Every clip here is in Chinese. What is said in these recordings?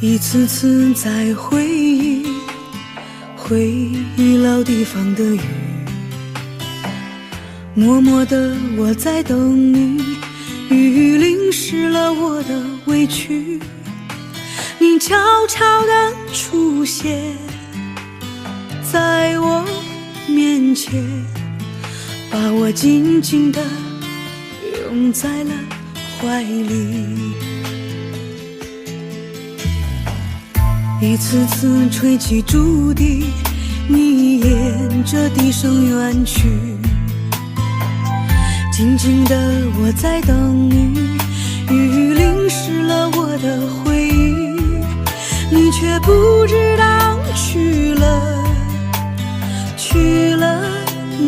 一次次在回忆老地方的雨，默默的我在等你，雨淋湿了我的委屈，你悄悄地出现在我面前，把我紧紧地拥在了怀里。一次次吹起竹笛，你沿着笛声远去，静静的我在等你，雨淋湿了我的回忆，你却不知道去了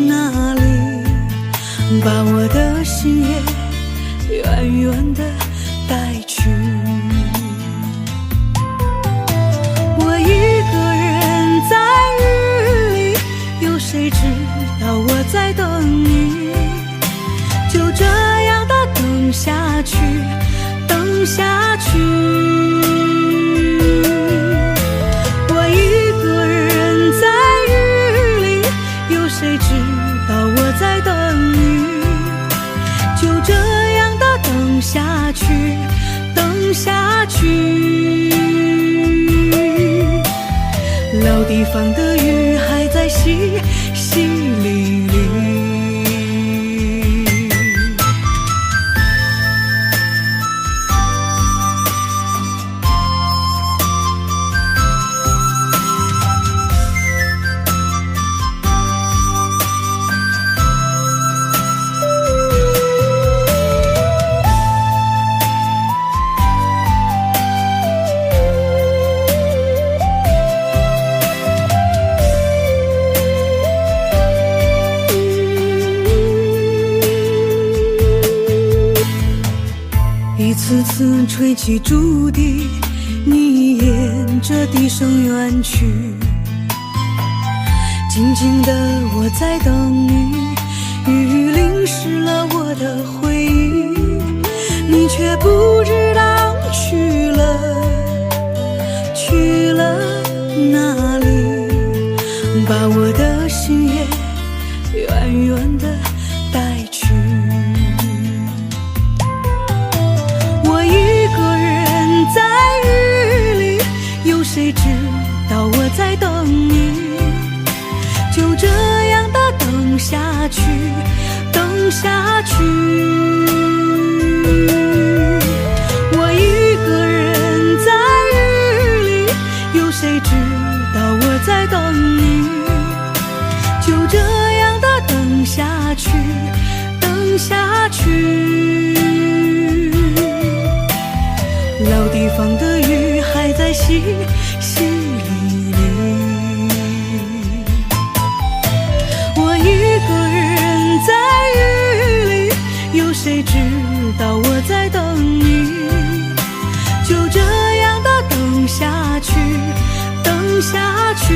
哪里，把我的心也远远的带去。谁知道我在等你，就这样的等下去，等下去。我一个人在雨里，有谁知道我在等你，就这样的等下去，等下去。老地方的雨还在淅淅沥沥。一次次吹起竹笛，你沿着笛声远去，静静的我在等你，雨淋湿了我的回忆，你却不知道去了哪里，把我的心也远远的带去。谁知道我在等你，就这样的等下去，等下去。我一个人在雨里，有谁知道我在等你，就这样的等下去，等下去。老地方的雨还在淅淅沥沥，我一个人在雨里，有谁知道我在等你，就这样的等下去，等下去。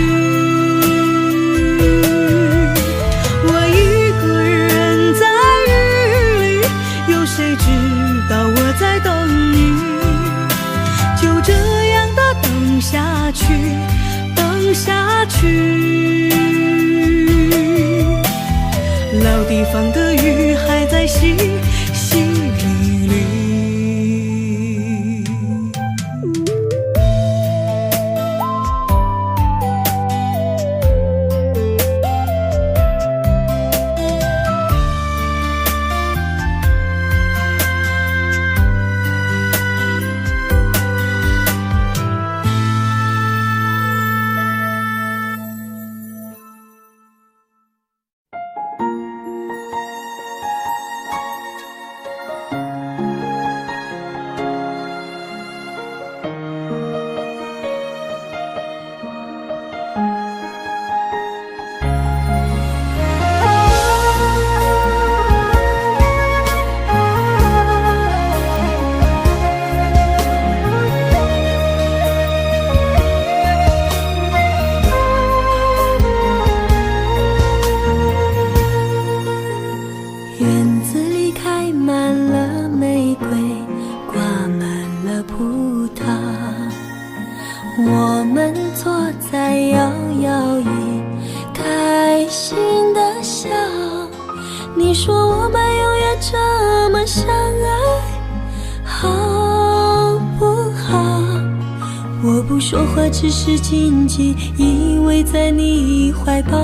我一个人在雨里，有谁知道我在等你，就这样的等下去，等下去。老地方的雨还在淅淅沥沥。心的笑。你说我们永远这么相爱，好不好？我不说话，只是紧紧依偎在你怀抱。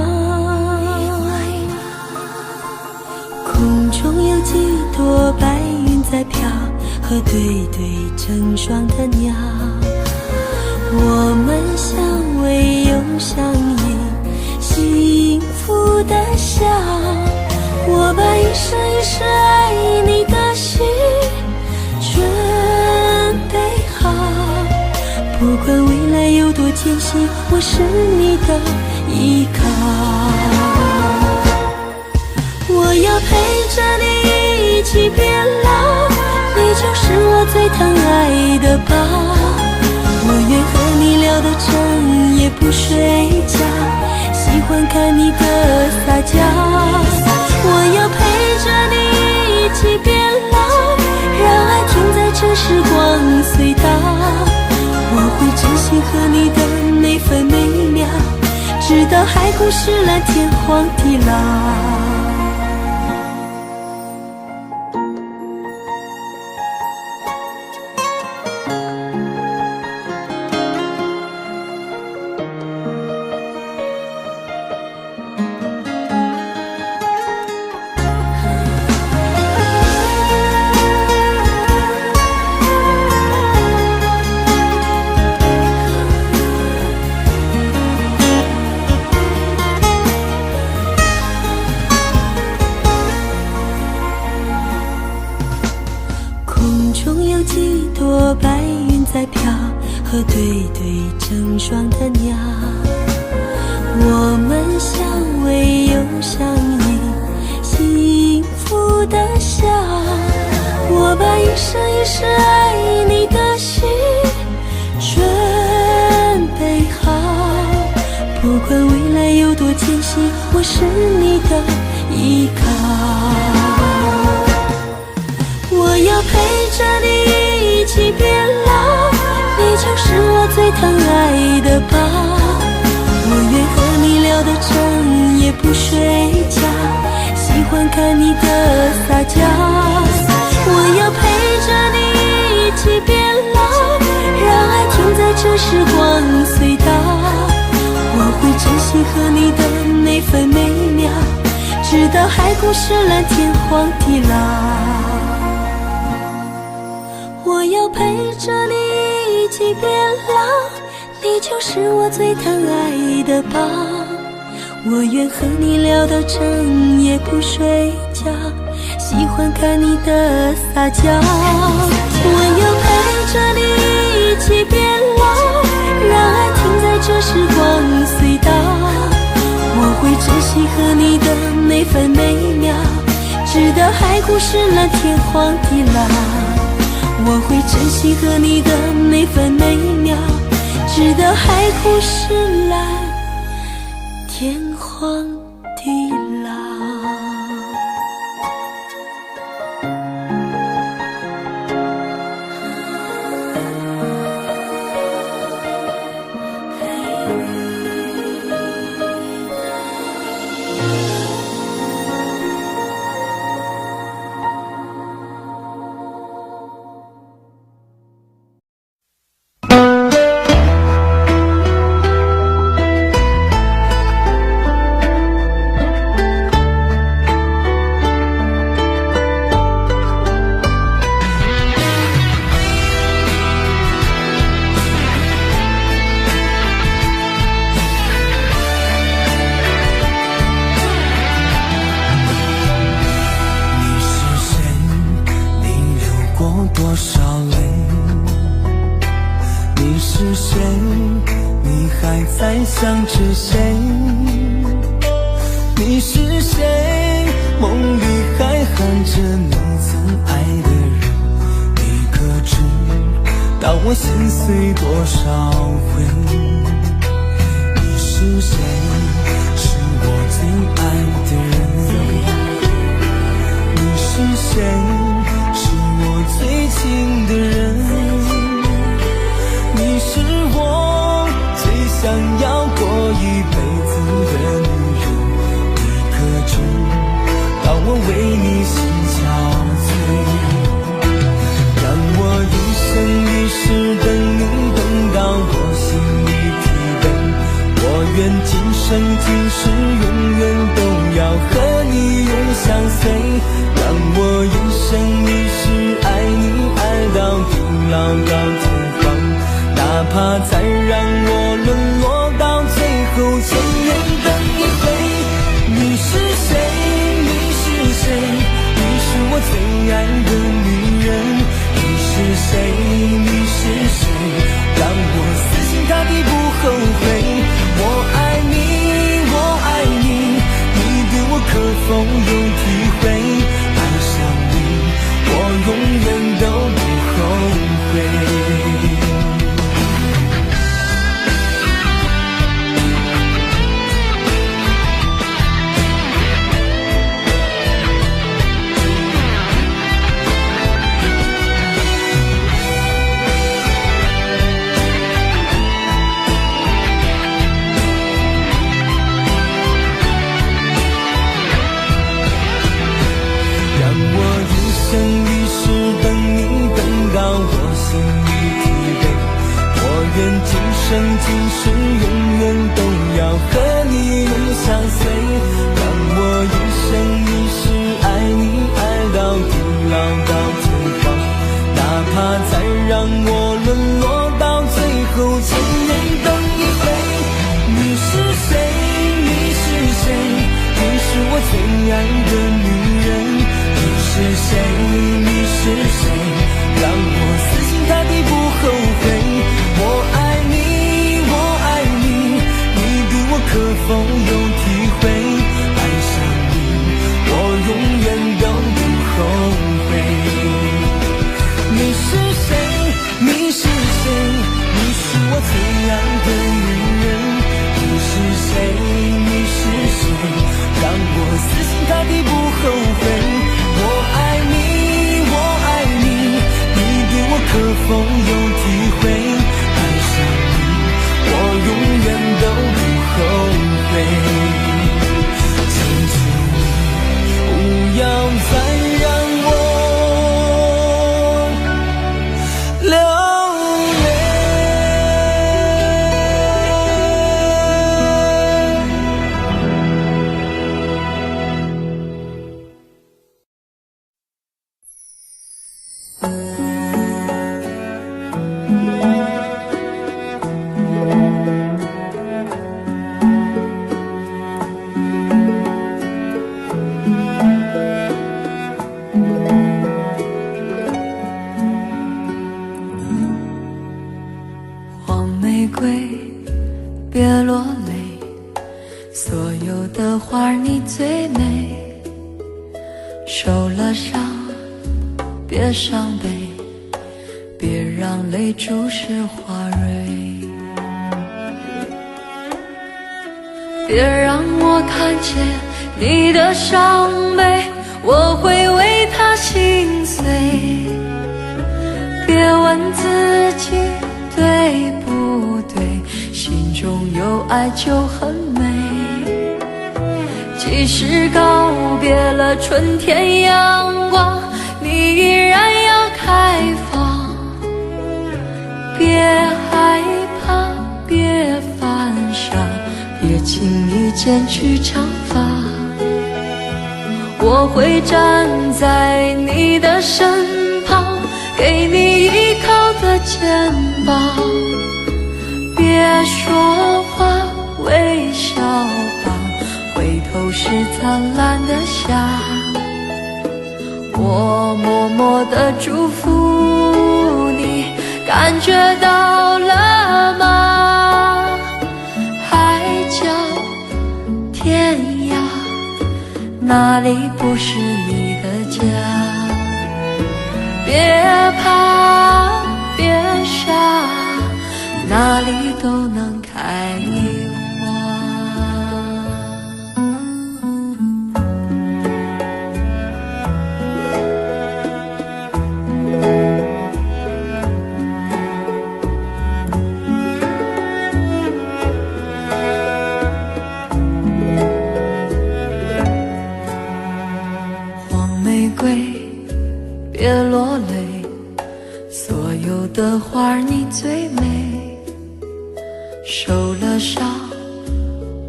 空中有几朵白云在飘，和对对成双的鸟。我们相偎又相依，幸福的笑。我把一生一世爱你的心准备好，不管未来有多艰辛，我是你的依靠。我要陪着你一起变老，你就是我最疼爱的宝。我愿和你聊到整夜不睡觉，喜欢看你的撒娇。我要陪着你一起变老，让爱停在这时光隧道。我会珍惜和你的每分每秒，直到海枯石烂，天荒地老。白云在飘，和对对成双的鸟。我们相偎又相依，幸福的笑。我把一生一世爱你的心准备好，不管未来有多艰辛，我是你的依靠。我要陪着你一起变老，你就是我最疼爱的宝。我愿和你聊到整夜不睡觉，喜欢看你的撒娇。我要陪着你一起变老，让爱停在这时光隧道。我会珍惜和你的每分每秒，直到海枯石烂，天荒地老。我要陪着你一起变老，你就是我最疼爱的宝。我愿和你聊到整夜不睡觉，喜欢看你的撒娇。我要陪着你一起变老，让爱停在这时光隧道。我会珍惜和你的每分每秒，直到海枯石烂，天荒地老。我会珍惜和你的每分每秒，直到海枯石烂，天荒地老。想着谁？你是谁？梦里还喊着你曾爱的人，你可知道我心碎多少回？你是谁？是我最爱的人。你是谁？是我最亲的人。你是我想要过一辈子的女人，最爱的女人。你是谁？你是谁？让我死心塌地不后悔。我爱你，我爱你，你对我可否有体会？爱上你，我永远都不后悔。你是谁？你是谁？你是我最爱的女人。你是谁？你是谁？让我死心塌地不后悔。我爱你，我爱你，你对我可否有体会？爱上你，我永远都不后悔。请你不要再让我流泪。黄玫瑰，别落泪，所有的花儿你最美。受了伤，别伤悲，别让泪注视花蕊。别让我看见你的伤悲，我会为他心碎。别问自己对不对，心中有爱就很美。即使告别了春天阳光，你依然要开放。别害怕，别犯傻，别轻易剪去长发。我会站在你的身旁，给你依靠的肩膀。别说话，微笑吧，回头是灿烂的夏。我默默地祝福你，感觉到了吗？海角天涯，哪里不是你的家？别怕，别傻，哪里都能开花。黄玫瑰，别落泪，所有的花儿你最美。受了伤，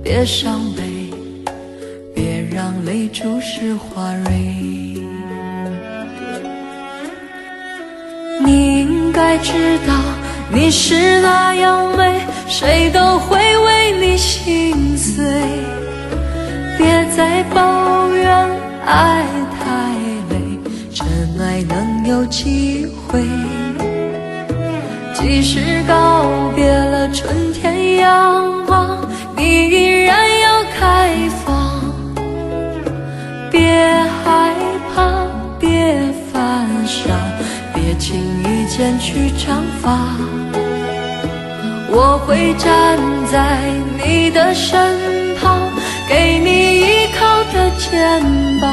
别伤悲，别让泪注视花蕊。你应该知道，你是那样美，谁都会为你心碎。别再抱怨爱太累，真爱能有机会。即使告别了春天阳光，你依然要开放。别害怕，别犯傻，别轻易剪去长发。我会站在你的身旁，给你依靠的肩膀。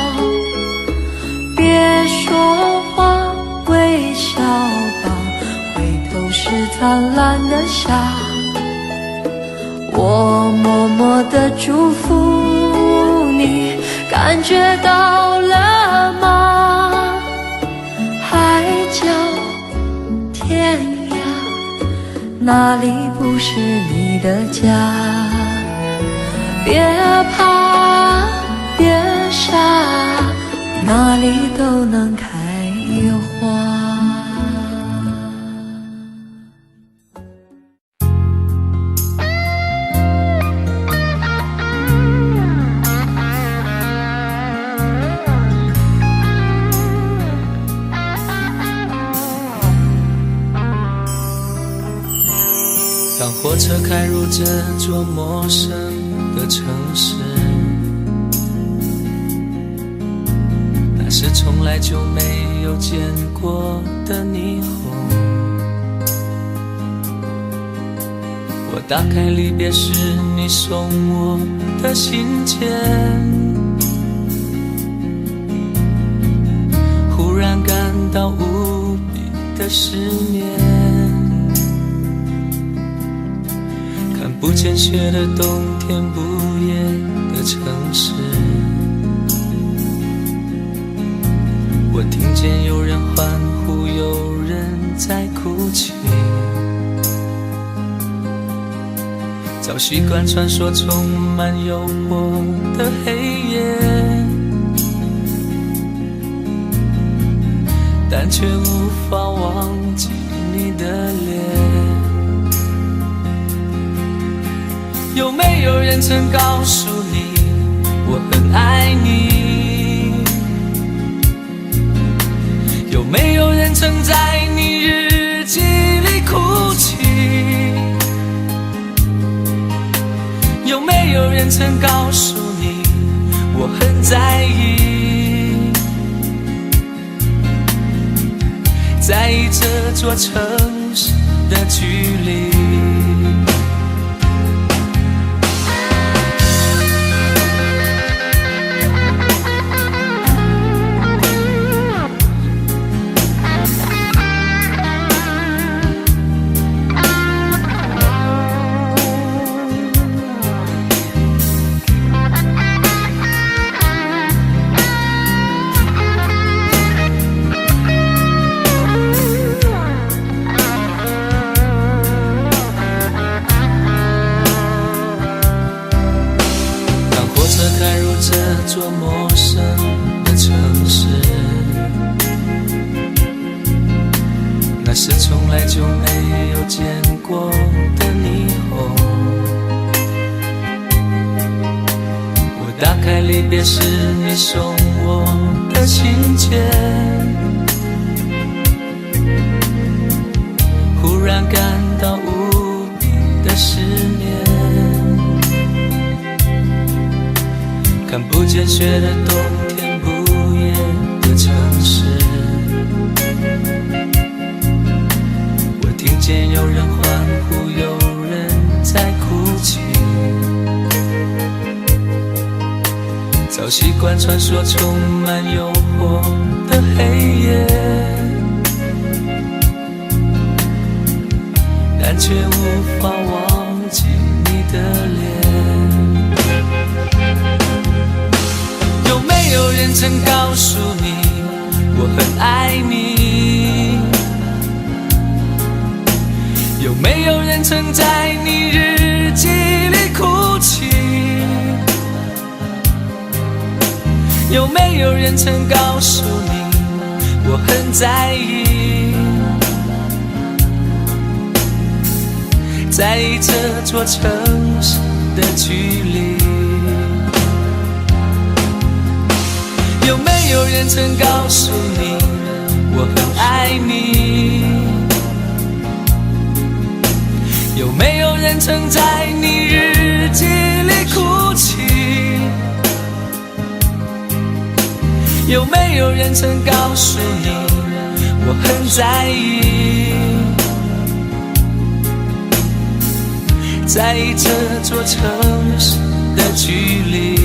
别说话，微笑吧，回头是灿烂的夏。我默默地祝福你，感觉到了吗？海角天涯，哪里不是你的家？别怕，别傻，哪里都能开花。火车开入这座陌生的城市，那是从来就没有见过的霓虹。我打开离别时你送我的信件，忽然感到无比的失眠。看不见雪的冬天，不夜的城市，我听见有人欢呼，有人在哭泣。早习惯传说充满诱惑的黑夜，但却无法忘记你的脸。有没有人曾告诉你我很爱你？有没有人曾在你日记里哭泣？有没有人曾告诉你我很在意？在意这座城市的距离。开入这座陌生的城市，那是从来就没有见过的霓虹。我打开离别时你送我的信件，忽然感到无比的失眠。看不见雪的冬天，不夜的城市，我听见有人欢呼，有人在哭泣。早习惯传说充满诱惑的黑夜，但却无法忘记你的脸。有没有人曾告诉你我很爱你？有没有人曾在你日记里哭泣？有没有人曾告诉你我很在意？在意这座城市的距离。有没有人曾告诉你我很爱你？有没有人曾在你日记里哭泣？有没有人曾告诉你我很在意？在意这座城市的距离。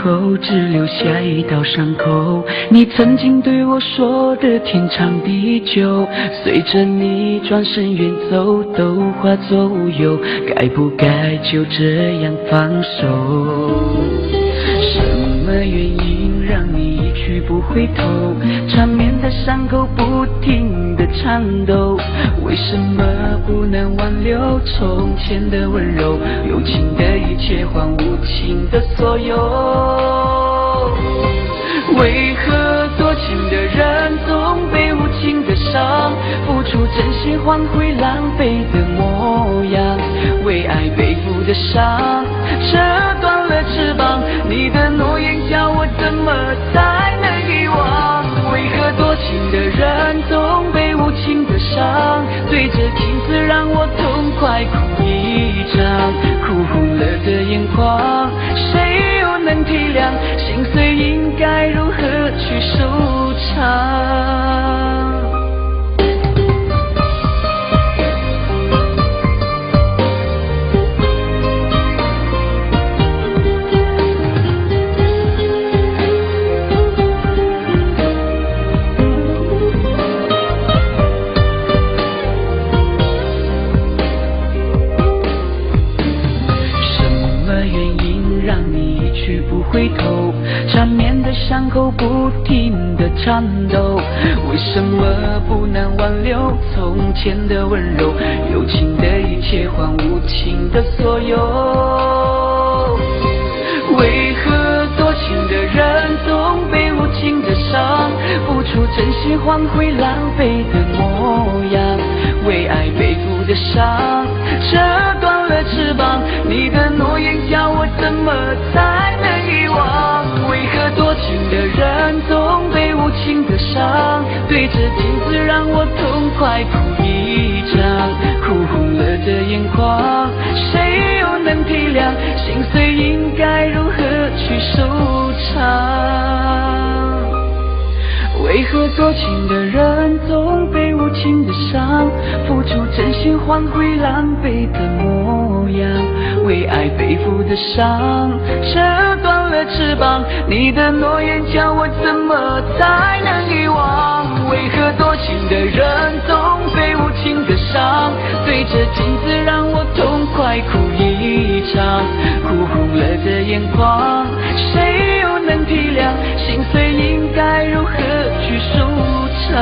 后只留下一道伤口。你曾经对我说的天长地久，随着你转身远走都化作乌有，该不该就这样放手？什么原因让你一去不回头，缠绵的伤口不停地颤抖，为什么不能挽留从前的温柔，有情的一切换无情的所有？为何多情的人总被无情的伤，付出真心换回狼狈的模样？为爱背负的伤，折断了翅膀，你的诺言叫我怎么才能遗忘？为何多情的人总被无情的伤，对着镜子让我痛快哭一场，哭红了的眼眶，谁又能体谅？心碎应该如何去收场？回头，缠绵的伤口不停地颤抖，为什么不能挽留从前的温柔，有情的一切换无情的所有？为何多情的人总被无情的伤，付出真心换回狼狈的模样？为爱背负的伤，折断了翅膀，你的诺言叫我怎么才能遗忘？为何多情的人总被无情的伤，对着镜子让我痛快哭一场，哭红了的眼眶，谁又能体谅？心碎应该如何去收场？为何多情的人总被无情的伤，付出真心换回狼狈的模样？为爱背负的伤，折断了翅膀，你的诺言叫我怎么才能遗忘？为何多情的人总被无情的伤，对着镜子让我痛快哭一场，哭红了的眼眶，谁又能体谅？心碎应该如何去收场？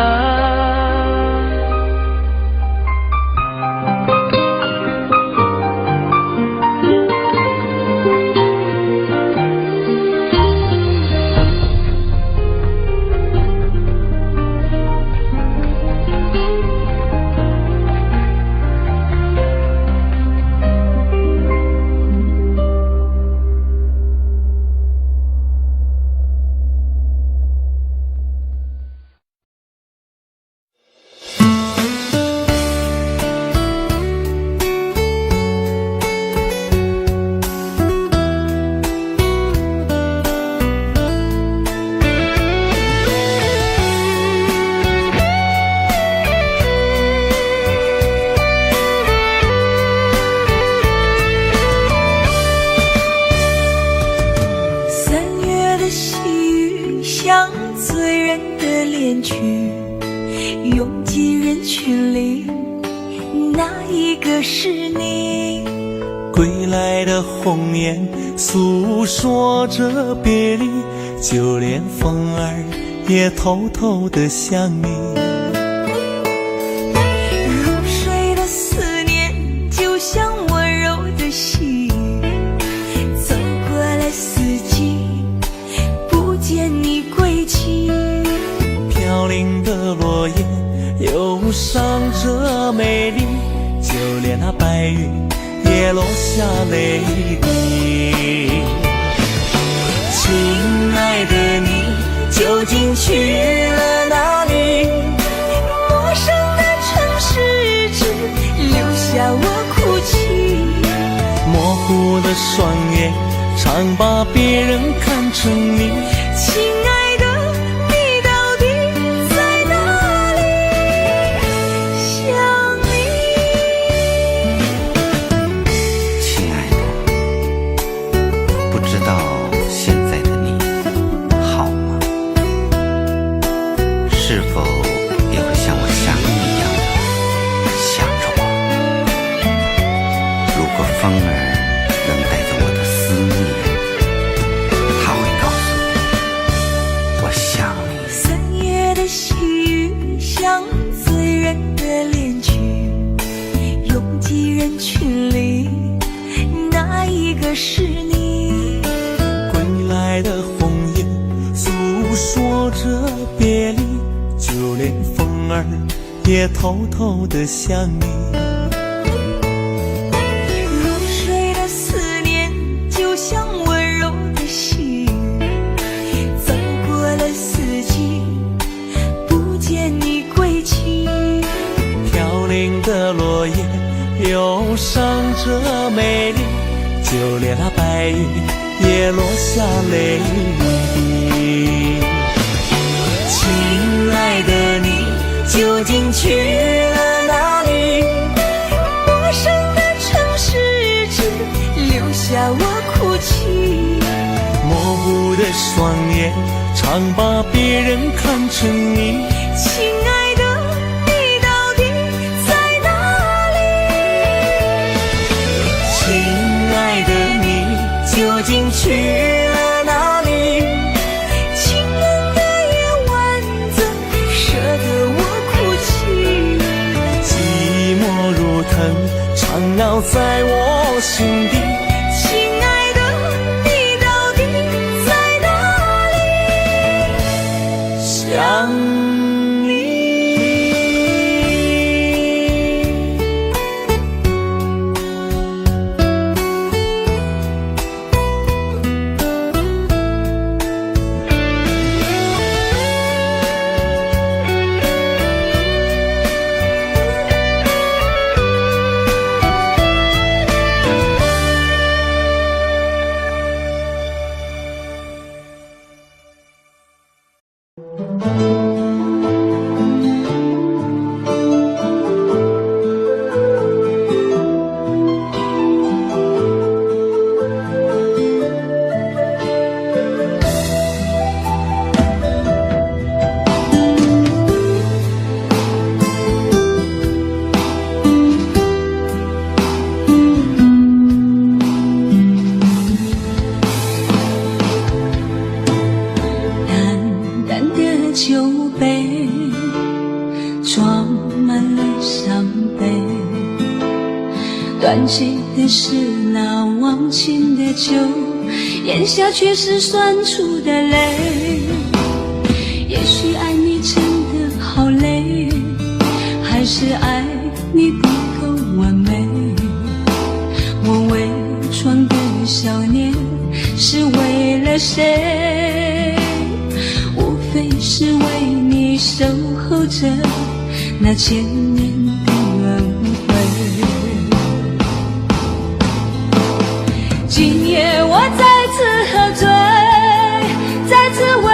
拥挤人群里，哪一个是你？归来的鸿雁诉说着别离，就连风儿也偷偷地想你。入睡的思念就像温柔的细雨，走过了四季，不见你归期。飘零的落叶忧伤着美丽，就连那白云也落下泪滴。亲爱的你究竟去了哪里？陌生的城市只留下我哭泣，模糊的双眼常把别人看成你。亲爱的你到底在哪里？想你。亲爱的，不知道现在的风儿能带走我的思念，它会告诉我，我想你。3月的细雨像醉人的恋曲，拥挤人群里，哪一个是你？归来的红叶诉说着别离，就连风儿也偷偷地想你。入睡的思念就像温柔的细雨，走过了四季，不见你归期。飘零的落叶忧伤着美丽，就连那白云也落下泪滴。亲爱的你究竟去了哪里？陌生的城市只留下我哭泣。模糊的双眼常把别人看成你。亲爱的，你到底在哪里？亲爱的你究竟去了哪里？清冷的夜晚怎舍得我哭泣？寂寞如藤缠绕在我心底。亲爱的，你到底在哪里？想你。断气的是那忘情的酒，咽下却是酸楚的泪。也许爱你真的好累，还是爱你不够完美。我伪装的笑脸是为了谁？无非是为你守候着那千年的轮回。今夜我再次喝醉，再次为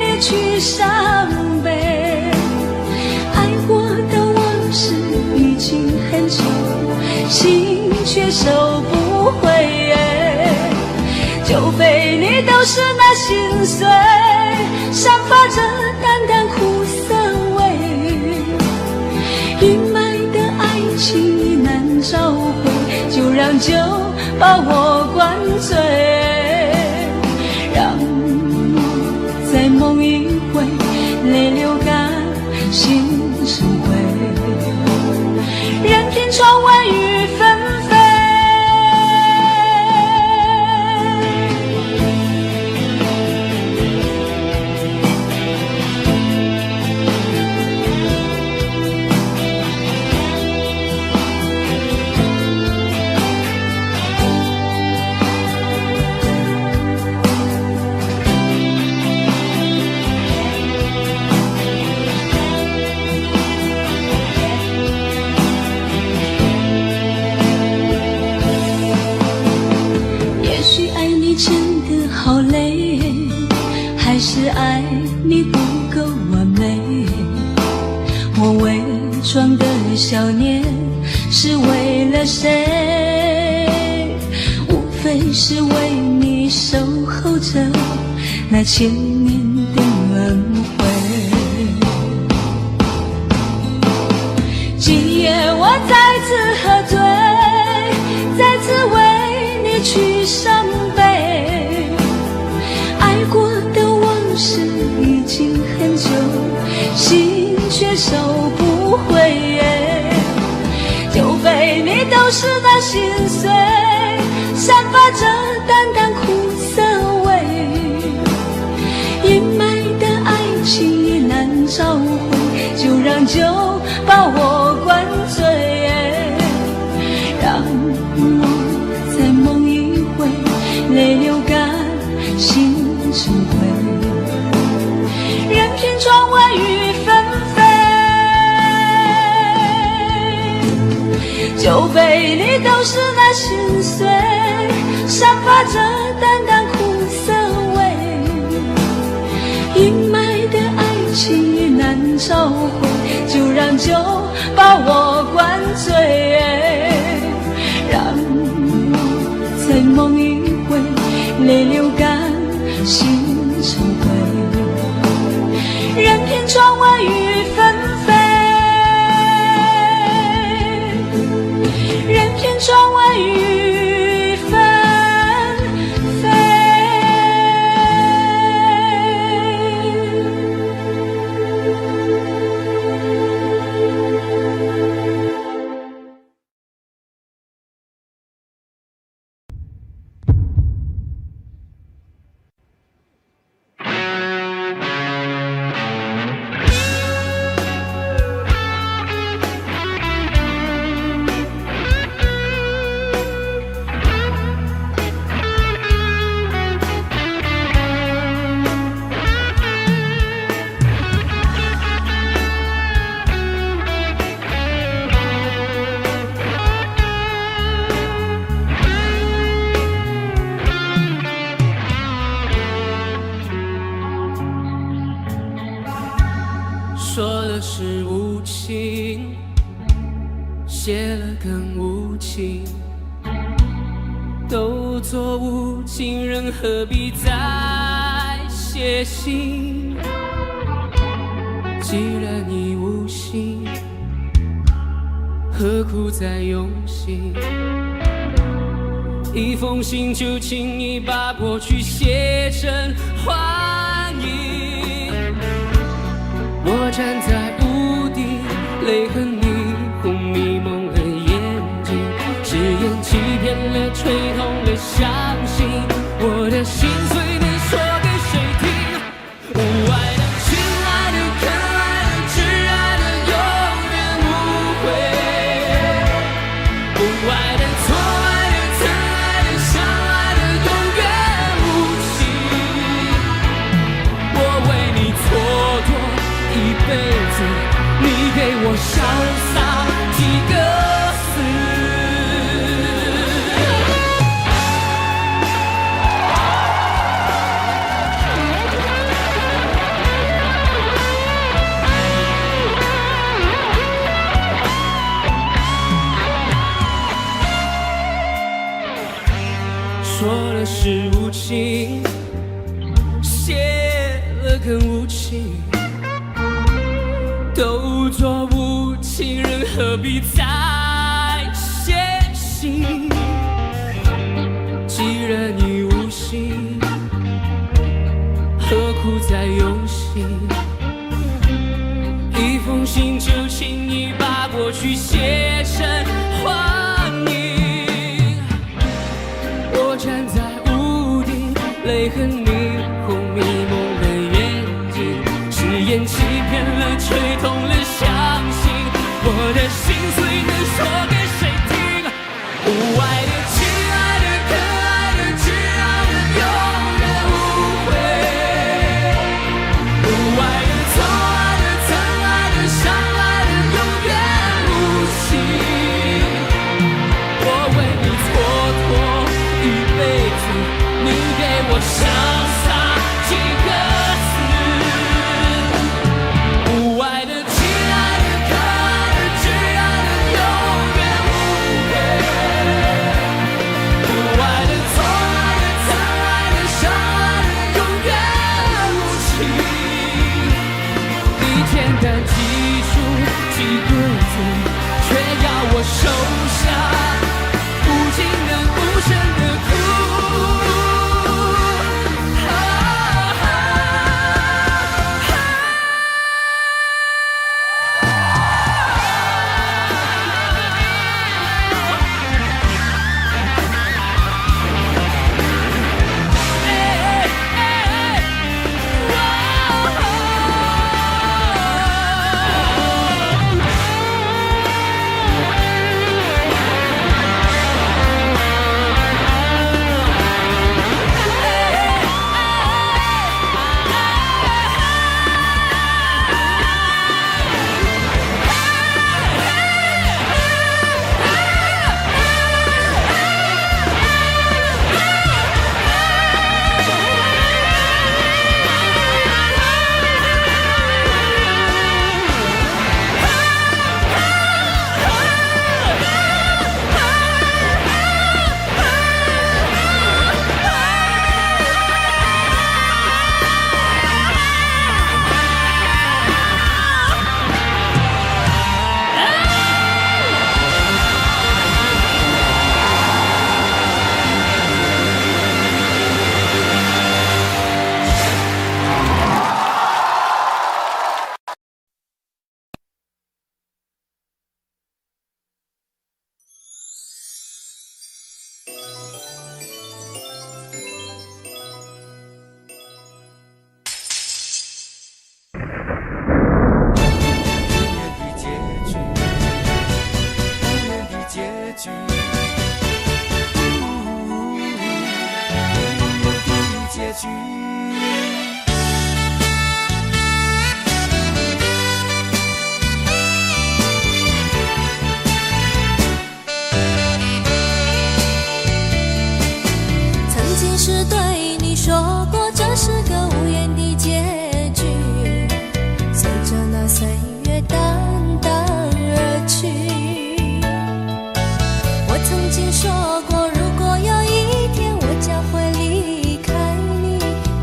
你去伤悲。爱过的往事已经很久，心却收不回。就被你都是那心碎，散发着淡淡苦涩味。阴霾的爱情已难找回，就让酒把我灌醉，让我在梦一回，泪流干，心成灰，任凭窗外雨纷飞。还是爱你不够完美，我伪装的笑脸是为了谁？无非是为你守候着那千年的轮回。今夜我再次喝醉，再次去伤悲。爱过的往事已经很久，心却收不回。就被你都是那心碎，散发着淡淡苦涩味。阴霾的爱情已难找回，就让酒把我灌醉。让我再梦一回，泪流干，心成灰。任凭窗外雨纷飞，酒杯里都是那心碎，散发着淡淡苦涩味。阴霾的爱情已难找回，就让酒把我灌醉。让我再梦一回，泪流干，心成灰。任凭窗外雨纷飞，任凭窗外雨纷飞。说的是无情，写了更无情，都做无情人，何必再写信？既然已无心，何苦再用心？一封信就轻易把过去写成幻影。我站在屋顶，泪痕霓虹迷蒙了眼睛，誓言欺骗了，吹痛了，相信我的心碎能说给谁听？无爱的、亲爱的、可爱的、挚爱的，永远无悔；不爱的、错爱的、疼爱的、相爱的，永远无情。我为你蹉跎一辈子，你给我潇洒几个字？说了是无情，写了更无情。都做无情人，何必再写信？既然已无心，何苦再用心？一封信就轻易把过去写成幻影。我站在屋顶，泪痕霓虹迷蒙了眼睛，誓言欺骗了，吹痛了，相信我的心碎能说给谁听？无爱的、亲爱的、可爱的、挚爱的，永远无悔；不爱的、错爱的、疼爱的、相爱的，永远无情。我为你蹉跎一辈子，你给我潇洒几个字？无爱的、亲爱的、可爱的、挚爱的，永远无悔；不爱的、错爱的、疼爱的、相爱的，永远无情。你简单记住几个字，却要我收下无尽的、无声的哭。局。曾经是对你说过这是个无言的结局，随着那岁月淡淡而去。我曾经说过，如果有一天我将会离开你，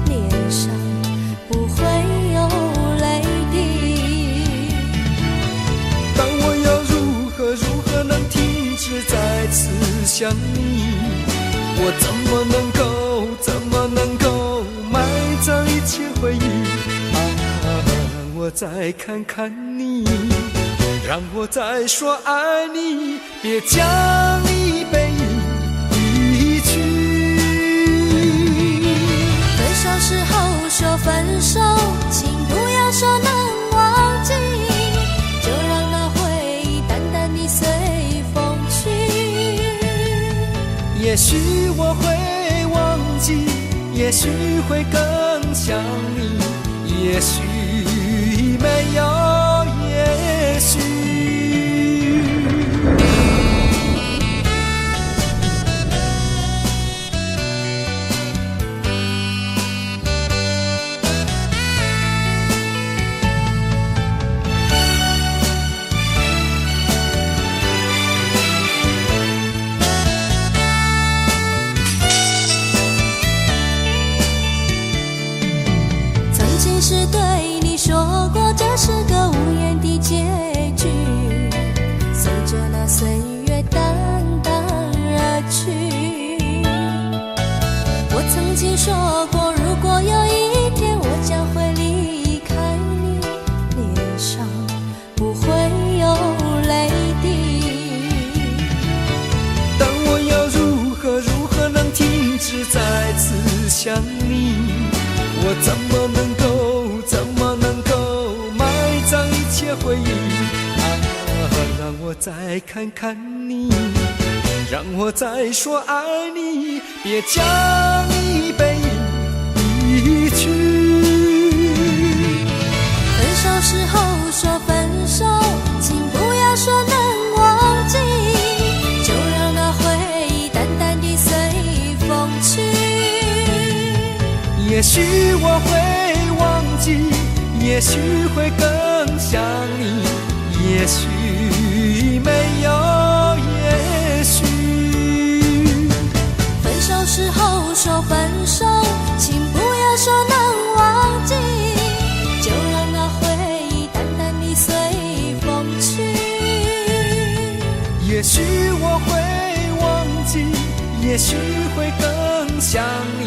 脸上不会有泪滴。但我要如何能停止再次想你？我怎么能够埋葬一切回忆？让我再看看你，让我再说爱你，别将一背离去。分手时候说分手，请不要说能忘记，就让那回忆淡淡地随风去。也许我会忘记，也许会更想你，也许没有也许。是对你说过，这是个无言的结局，随着那岁月淡淡而去。我曾经说过，如果有一天我将会离开你，脸上不会有泪滴。但我要如何能停止再次想你？我怎么能够埋葬一切回忆？让我再看看你，让我再说爱你，别将一背离去。分手时候说分手，请不要说能忘记，就让那回忆淡淡地随风去。也许我会忘记，也许会更想你，也许没有也许。分手时候说分手，请不要说能忘记，就让那回忆淡淡地随风去。也许我会忘记，也许会更想你，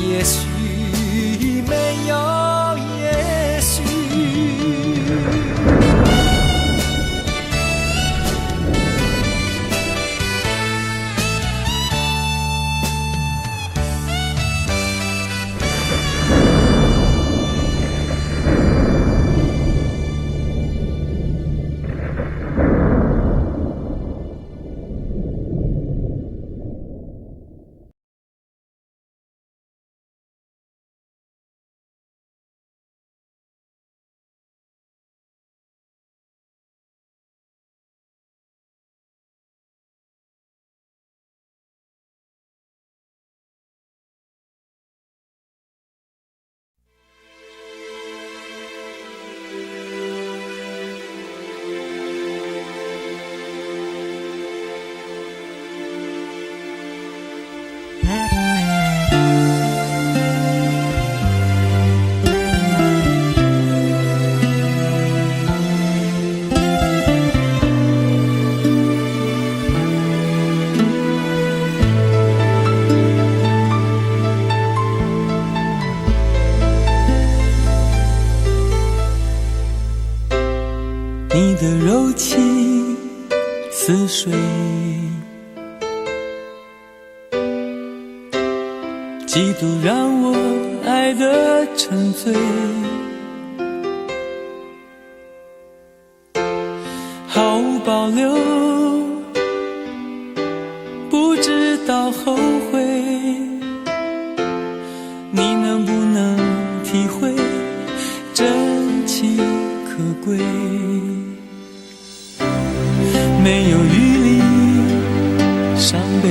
也许没有也许。你的柔情似水，几度让我爱得沉醉，毫无保留，不知道后悔。你有余力伤悲。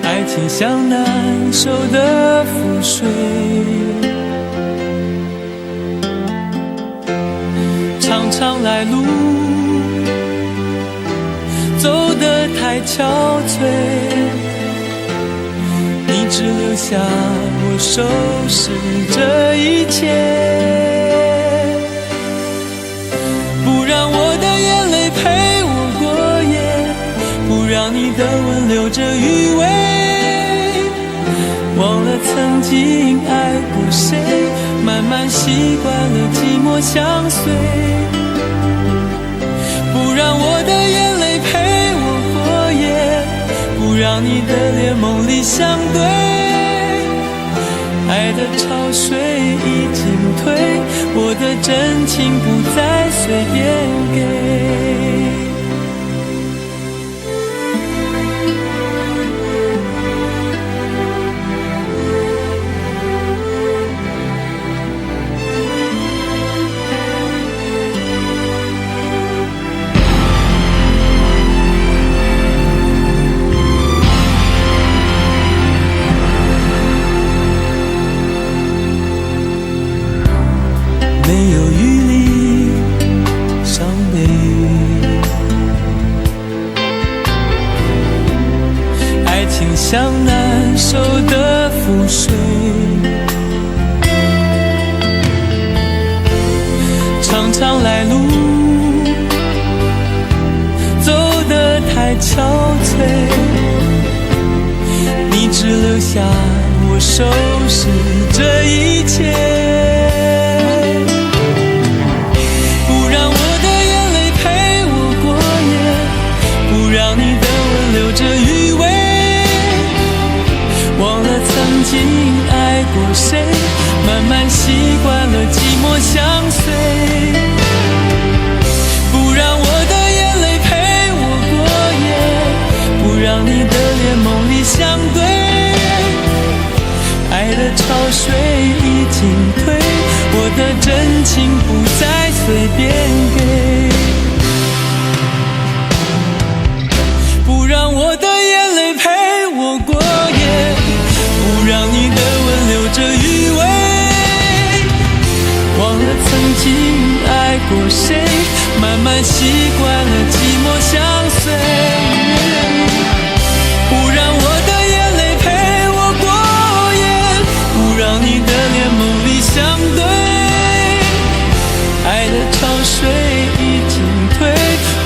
爱情像难收的覆水，常常来路走得太憔悴，你只留下我收拾这一切，不让我的眼泪陪我过夜，不让你的吻留着余味，忘了曾经爱过谁，慢慢习惯了寂寞相随，不让我的眼泪陪我过夜，不让你的脸梦里相对，爱的潮水已经退，我的真情不再随便给。没有余力伤悲，爱情像难收的覆水，常常来路走得太憔悴，你只留下我收拾这一切，曾经爱过谁，慢慢习惯了寂寞相随，不让我的眼泪陪我过夜，不让你的脸梦里相对，爱的潮水已经退，我的真情不再随便给，不让我的眼泪陪我过夜，不让你的吻留着余味，忘了曾经爱过谁，慢慢习惯了寂寞相随，不让我的眼泪陪我过夜，不让你的脸梦里相对，爱的潮水已经退，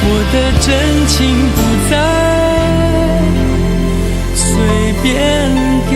我的真情不再随便给。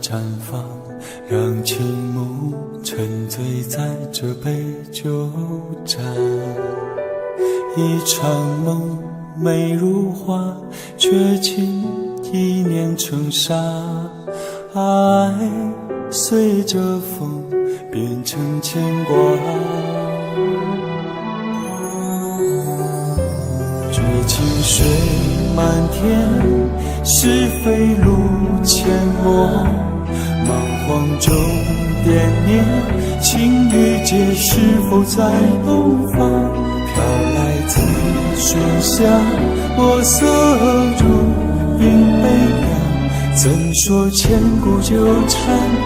绽放，让青木沉醉在这杯酒盏。一场梦美如画，却经一念成沙。爱随着风变成牵挂，绝情水满天，是非路阡陌。彷徨中惦念，情与劫是否在东方？飘来自水乡，墨色如云悲凉，怎说千古纠缠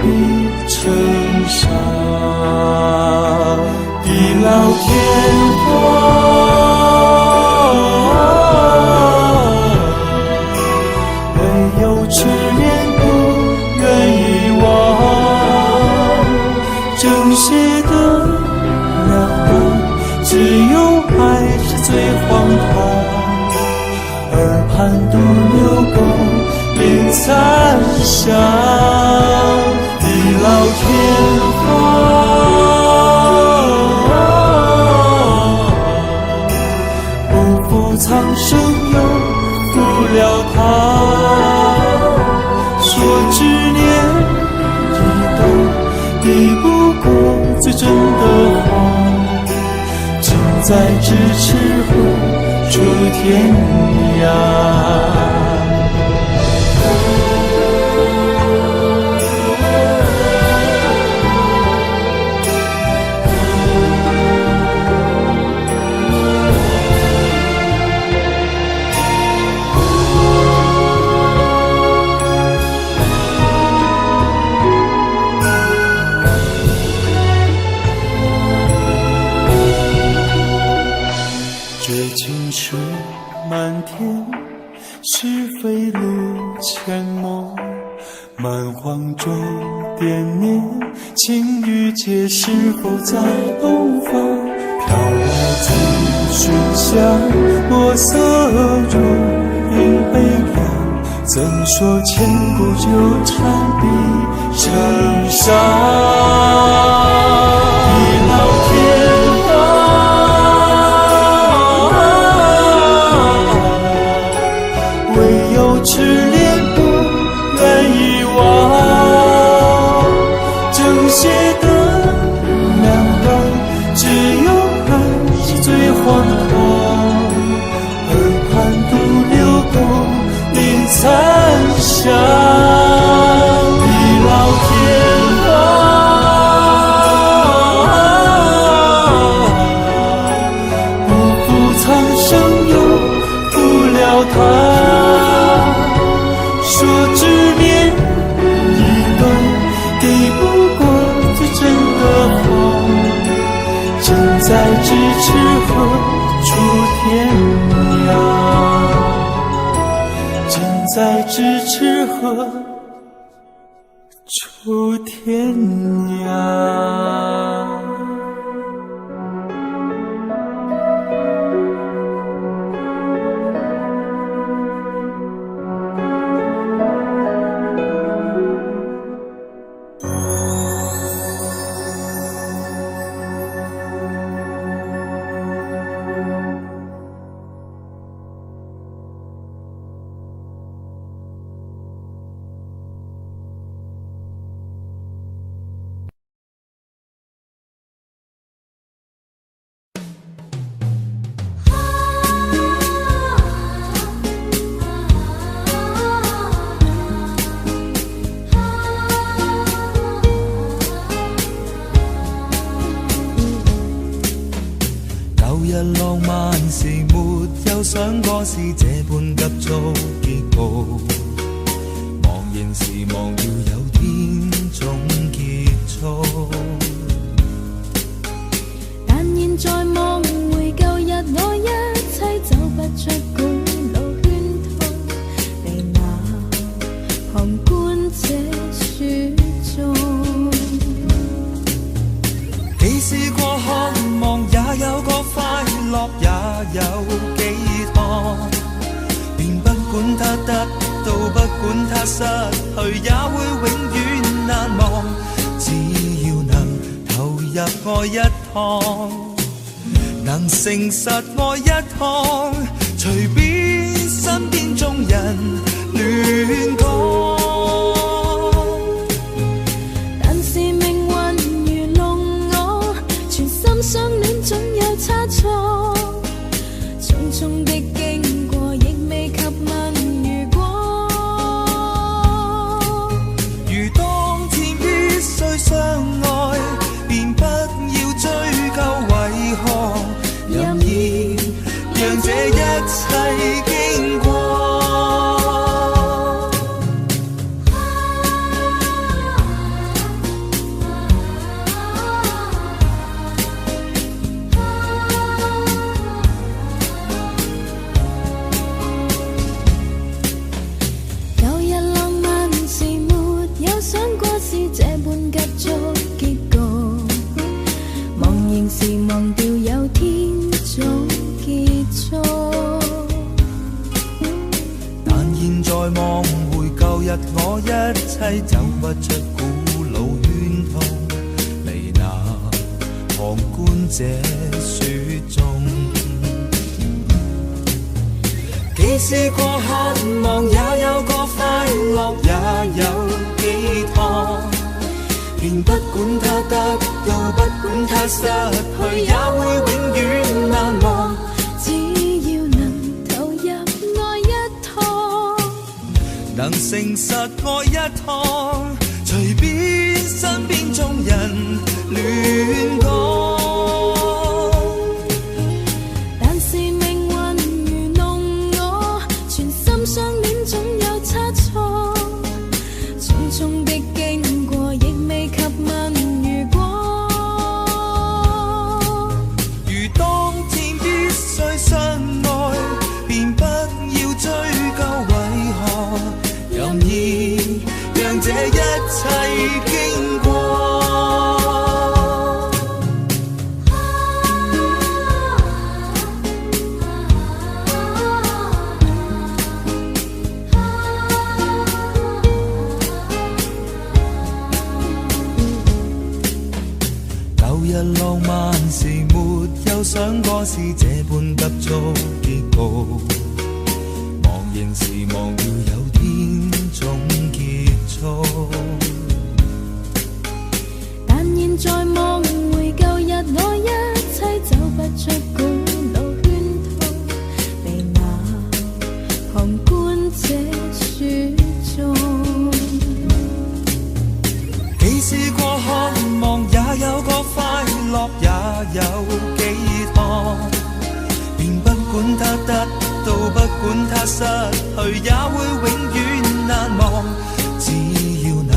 必成伤？地老天荒，唯有痴恋不愿遗忘，正邪的两端，只有爱是最荒唐。耳畔独留宫铃残响，地老天荒，不负苍生又负了他。说执念一段，抵不过最真的谎，近在咫尺后出天涯。绝情水满天，是非路阡陌。蛮荒中惦念，情与劫是否在东方？飘来自水乡，墨色如云悲凉，怎说千古纠缠必成伤？地老天荒，唯有痴恋不愿遗忘，正邪的两端，只有爱是最荒唐。耳畔独留宫铃残响，地老天荒，不负苍生又负了他。说执念一段，抵不过最真的谎，近在咫尺后出天涯，近在咫尺后出天涯。舊日浪漫時沒有想過是這般急速結局，忘形時忘了有天總結束。但現在望回舊日，我一切走不出管路圈套，被那旁觀者選中。既試過渴望，也有個快樂，也有寄託，便不管它得到，不管它失去，也會永遠難忘。只要能投入愛一趟，能誠實愛一趟，隨便身邊眾人亂講。但是命運愚弄我，全心相戀總有差錯，匆匆的經過亦未及問如果。如當天必須相愛，便不要追究為何，任意讓這一切經過。舊日浪漫時沒有想過是這般急促結局，茫然時忘掉有天早結束。但現在望回舊日，我一切走不出古老圈套，離那旁觀者雪中。既試過渴望，也有過快樂，也有寄託，便不管它得到，不管它失去，也會永遠難忘。只要能投入愛一趟，能誠實愛一趟，隨便身邊眾人亂講。但是命運愚弄我，全心相戀總有差錯，匆匆的經過亦未及問如果。如當天必須相愛，便不要追究為何，任意讓這一切經過。舊日浪漫時沒有想過是這般急促結局，忘形時忘掉有天總結束。但現在望回舊日，我一切走不出古老圈套，被那旁觀者說中。既試過渴望，也有過快樂，也有寄託，便不管它得到，不管它失去，也會永遠難忘。只要能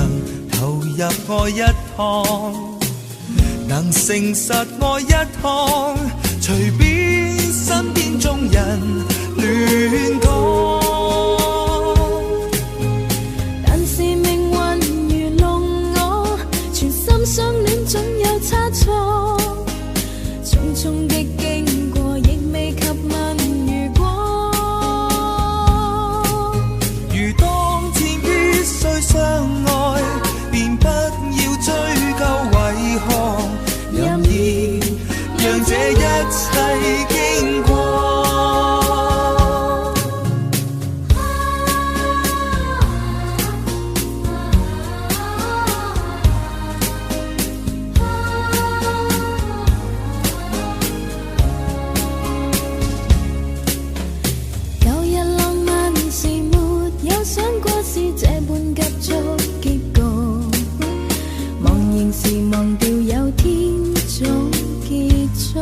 投入愛一趟，能誠實愛一趟，隨便身邊眾人亂講。但是命運愚弄我，全心相戀總有差錯，匆匆的經過亦未及問如果。如當天必須相愛，便不要追究為何，任意讓這一切經過。舊日浪漫時沒有想過是這般急促結局，茫然時忘掉有天早結束。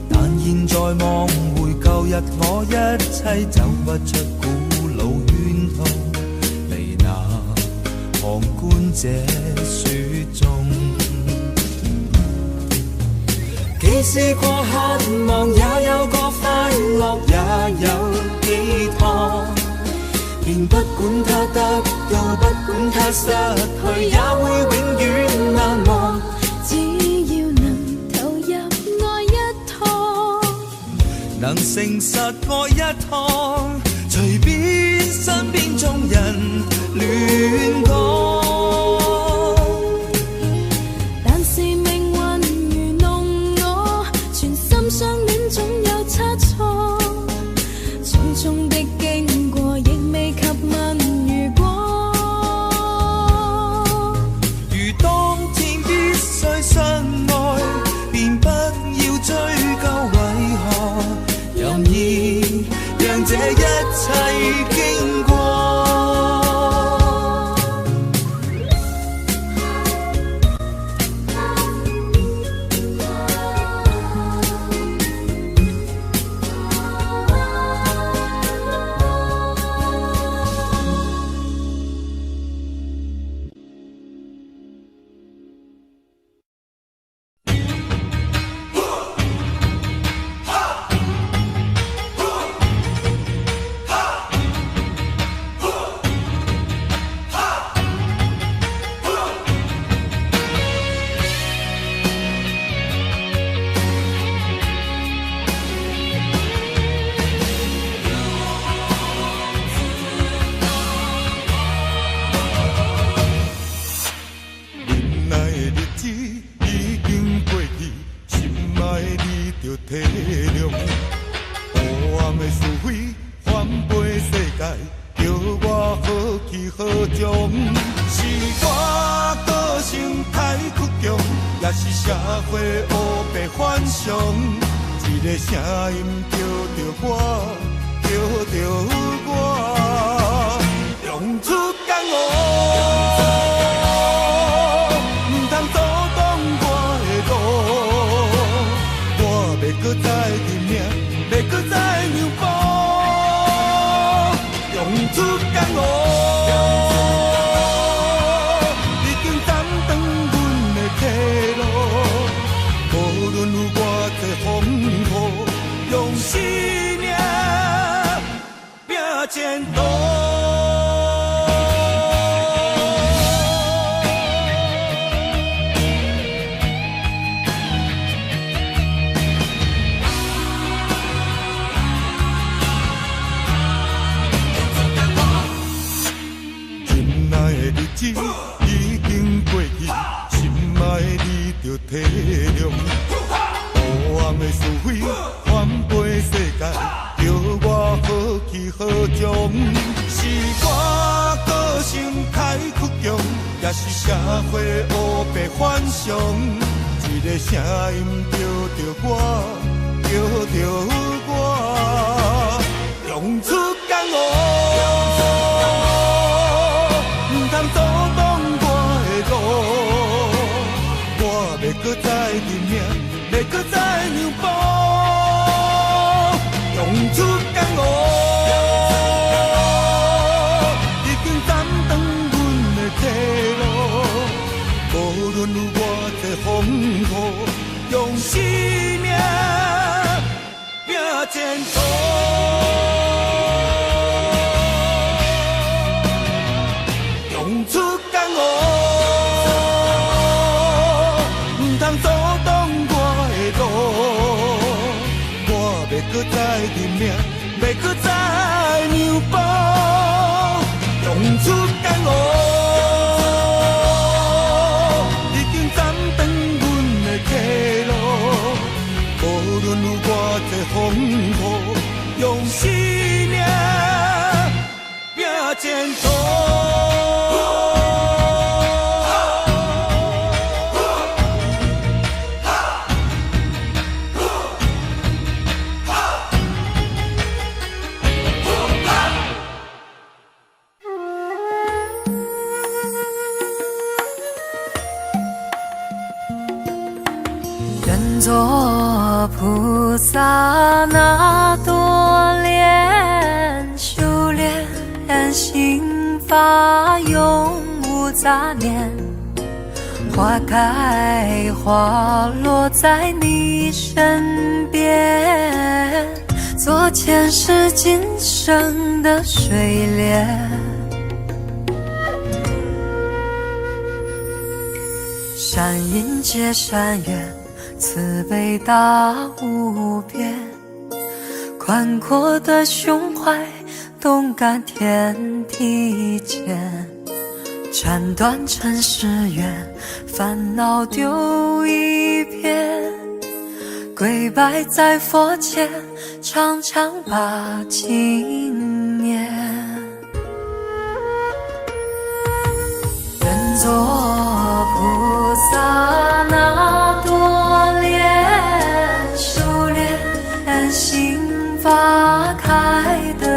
但現在望回舊日，我一切走不出古老圈套，離那旁觀者雪中。既試過渴望，也有過快樂，也有寄託，便不管它得到，不管它失去，也會永遠難忘。只要能投入愛一趟，能誠實愛一趟，隨便身邊眾人亂这一切經過。体谅，黑暗的是非翻飞世界，叫我好去好从。是我个性太倔强，也是社会黑白反常。一个声音叫着我，叫着我，用出江湖。搁再拼命，要搁再让步，用出江湖，已经斩断阮的退路。无论有偌济风雨，用生命拼前途。已经过去，心爱的你着体谅。黑暗的是非翻飞世界，叫我好去好从。是我个性太倔强，也是社会黑白反常。一个声音叫着我，叫着我，用出江湖。阻挡我的路，我要搁再拼命，要搁再让步，用出江湖，已经斩断阮的退路。无论有偌济风雨，用生命拼前途。用出江湖，唔通阻挡我的路。我要搁再拼命，要搁再让步。用出江湖，已经斩断阮的退路。无论有偌济风雨，用生命拼前途。愿做菩萨那多莲，修炼心法永无杂念。花开花落在你身边，做前世今生的水莲。善因结善缘，慈悲大无边，宽阔的胸怀，动感天地间。斩断尘世缘，烦恼丢一片，跪拜在佛前，常常把经念。愿做菩萨那多莲，修炼心法开的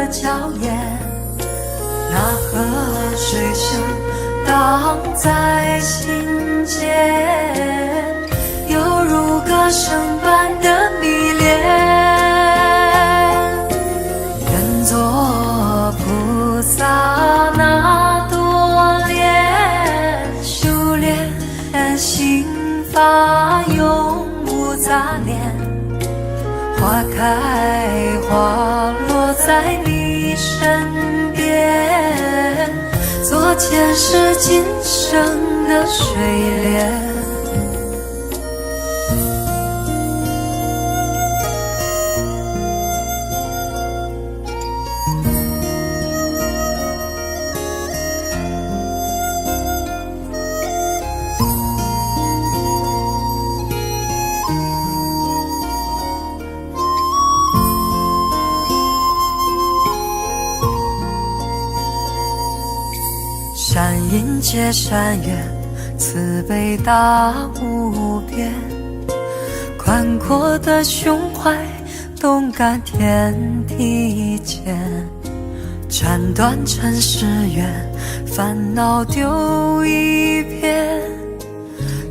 心发永无杂念，花开花落在你身边，做前世今生的水莲。山阴接山岳，慈悲大无边，宽阔的胸怀，动感天地间，斩断尘世缘，烦恼丢一边，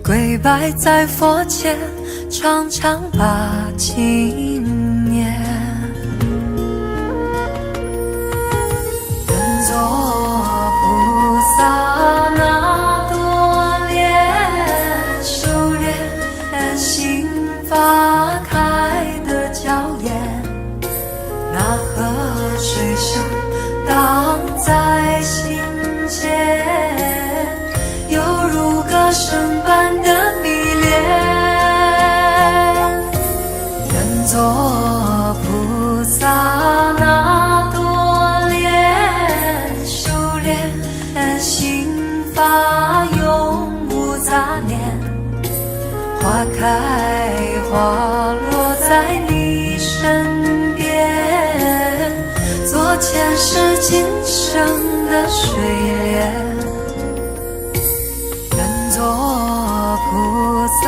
跪拜在佛前，常常把经念。人作菩萨那多莲，修炼心花开的娇艳，那河水声荡在心间，犹如歌声般的迷恋。人作菩萨那多莲，修炼心发永无杂念，花开花落在你身边，做前世今生的水莲。人作菩萨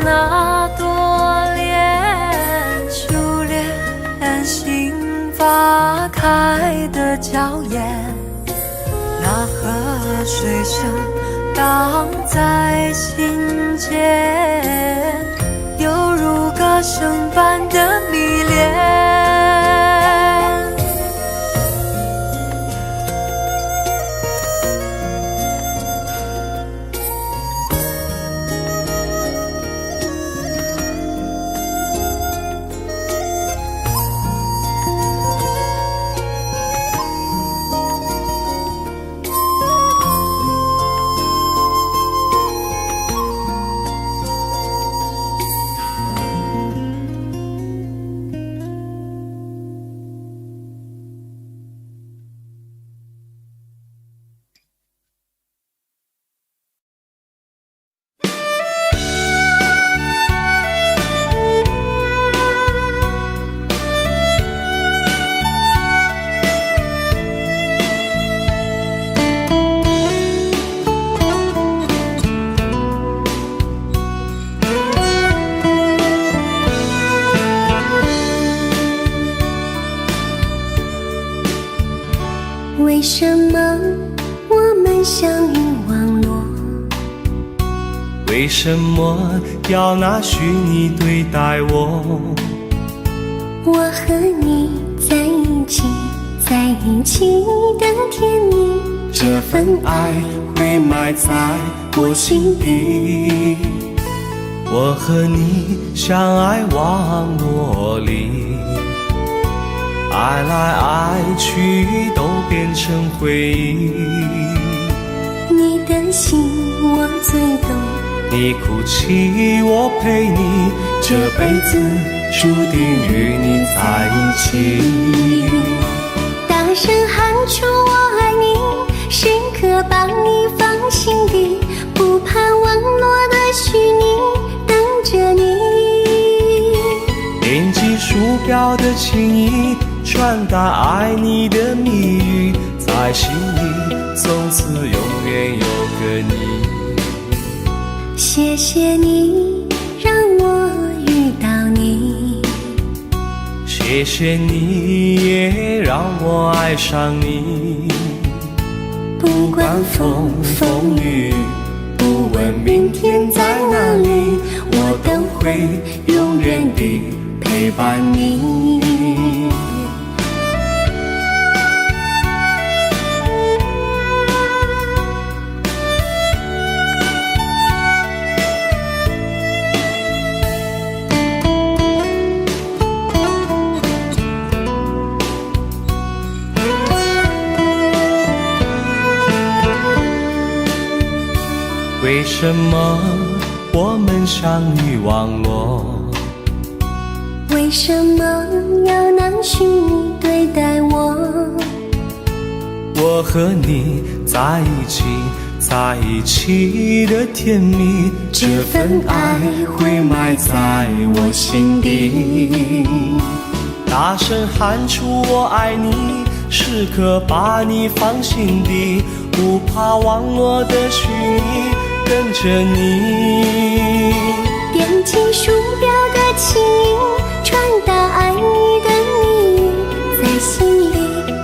那多莲，修炼心花开的娇艳，那河水声荡在心间，犹如歌声般的迷恋。为什么我们相遇网络？为什么要拿虚拟对待我？我和你在一起，在一起的甜蜜，这份爱会埋在我心底。我和你相爱网络里，爱来爱去都变成回忆。你的心我最懂，你哭泣我陪你，这辈子注定与你在一起。大声喊出我爱你，时刻把你放心底，不怕网络的虚拟，等着你。点击鼠标的情意，传达爱你的蜜语，在心里从此永远有个你。谢谢你让我遇到你，谢谢你也让我爱上你。不管风风雨，不问明天在哪里，我都会永远地陪伴你。什么我们相遇网络？为什么要拿虚拟对待我？我和你在一起，在一起的甜蜜，这份爱会埋在我心底。大声喊出我爱你，时刻把你放心底，不怕网络的虚拟，跟着你。点击鼠标的轻音，传达爱你的谜语，在心里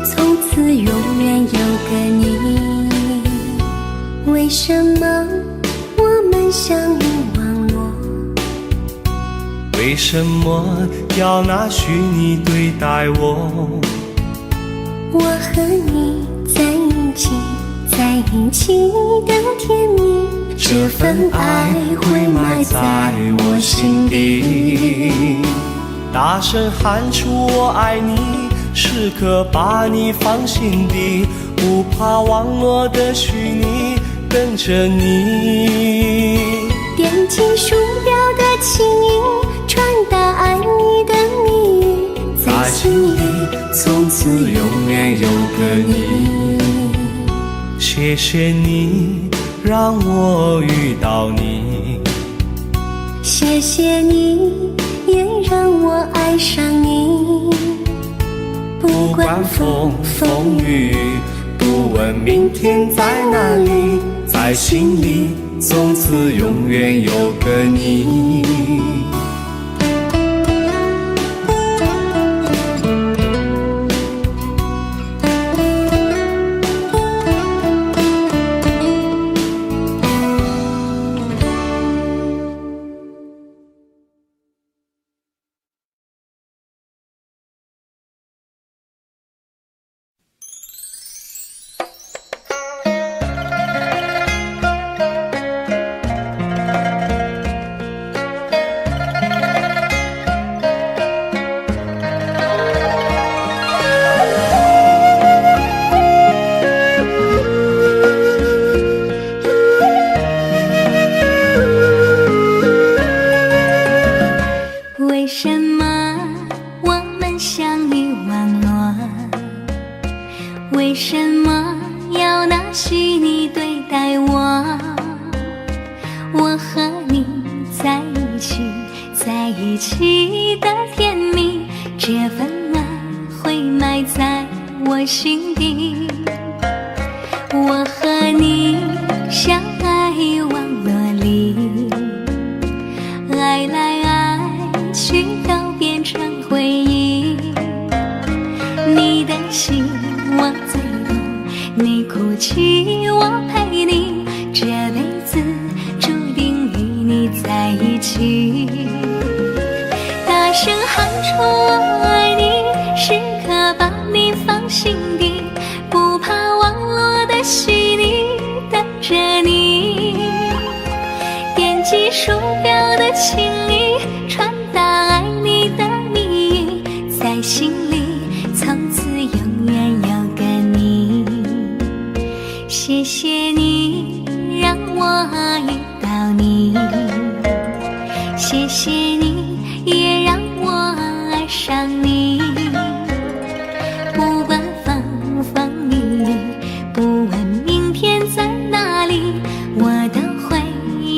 从此永远有个你。为什么我们相遇网络？为什么要拿虚拟对待我？我和你在一起，在一起的甜蜜，这份爱会埋在我心底。大声喊出我爱你，时刻把你放心底，不怕网络的虚拟，跟着你。点击鼠标的轻音，传达爱你的谜语，在心里从此永远有个你。谢谢你让我遇到你，谢谢你也让我爱上你。不管风风雨雨，不问明天在哪里，在心里从此永远有个你。为什么我们相遇网络？为什么要拿虚拟对待我？我和你在一起，在一起的甜蜜，这份爱会埋在我心底。我和你相爱网络里，爱来爱去都变成回忆。你的心我最懂，你哭泣我陪你，这辈子注定与你在一起。大声喊出我爱你，时刻把你放心底，不怕网络的虚拟，等着你。点击鼠标的轻音，传达爱你的谜语，在心里从此永远有个你。谢谢你让我遇到你，谢谢你也让我爱上你。不管风风雨雨，不问明天在哪里，我都会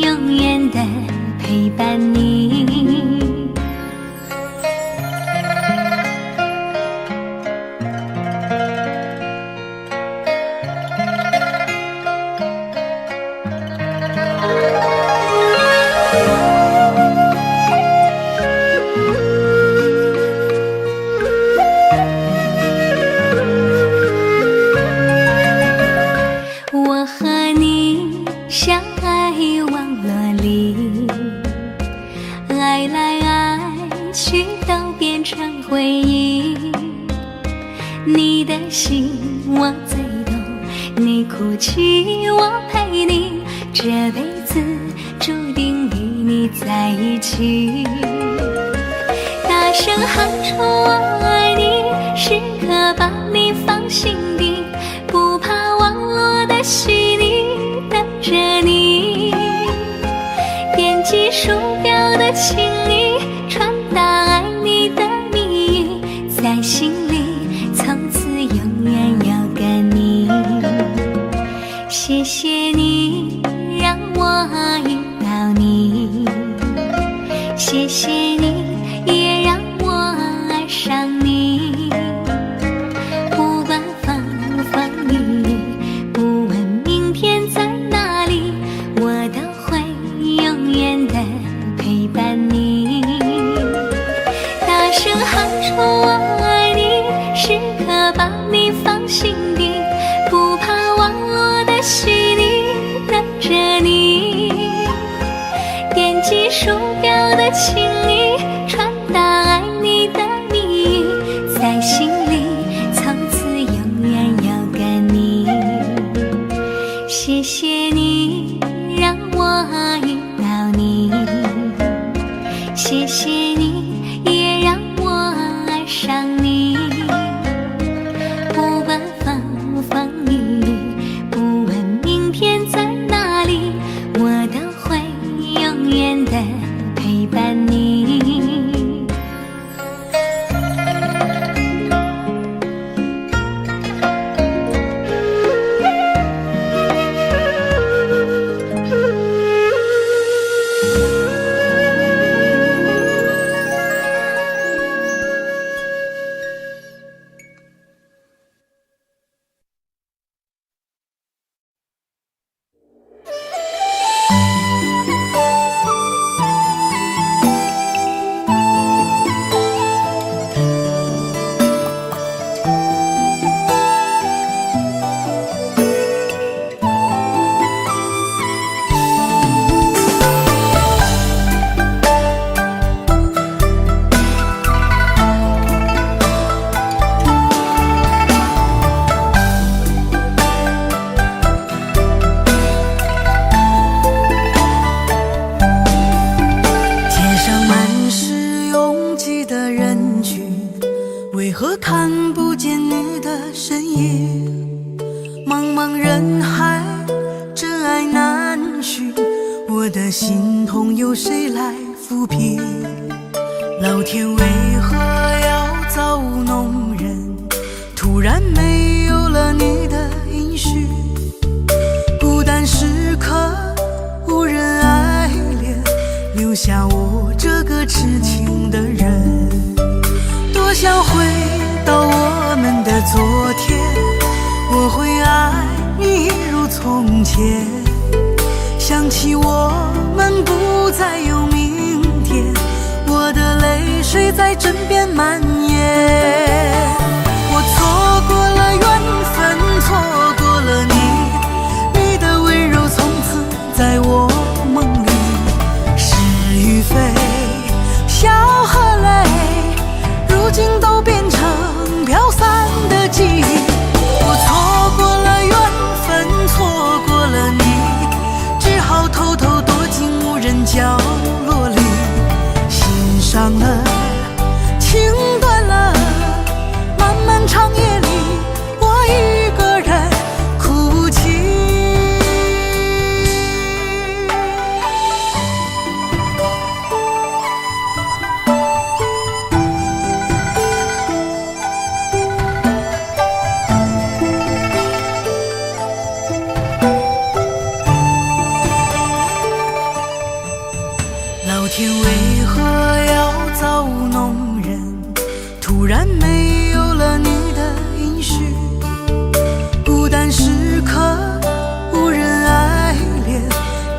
永远的陪伴你。我和你相爱网络里，爱来爱去都变成回忆。你的心我最懂，你哭泣我陪你，这辈子注定与你在一起。大声喊出我爱你，时刻把你放心底，不怕网络的虚拟，等着你。手表的情意，传达爱你的蜜语，在心里从此永远有个你。谢谢你让我遇到你，谢谢你也让我爱上你。不管风风雨雨，不问明天在哪里，我都会永远的陪伴你。大声喊出我爱你，时刻把你放心底，不怕网络的洗礼，等着你。点击手表的情意，传达爱你的蜜语，在心里从此永远有个你。谢谢你让我遇到你，谢谢你也让我爱上你。不管风风雨雨，不问明天在哪里，我都会永远的陪伴你。街上满是拥挤的人群，为何看不见你的身影？茫茫人海，真爱难寻，我的心痛有谁来抚平？老天为何要造物弄人？突然没有了你的音讯，孤单时刻无人爱怜，留下我这个痴情的人。多想回到我们的昨天，我会爱你一如从前。想起我们不再有明天，我的泪水在枕边蔓延。我错过了缘分，错过了你，你的温柔从此在我梦里。是与非，笑和泪，如今都变成飘散的记忆。我错过了缘分，错过了你，只好偷偷躲进无人角落里。心伤了，情断了，漫漫长夜里，我一个人哭泣。老天为何要造物弄人？突然没有了你的音讯，孤单时刻无人爱怜，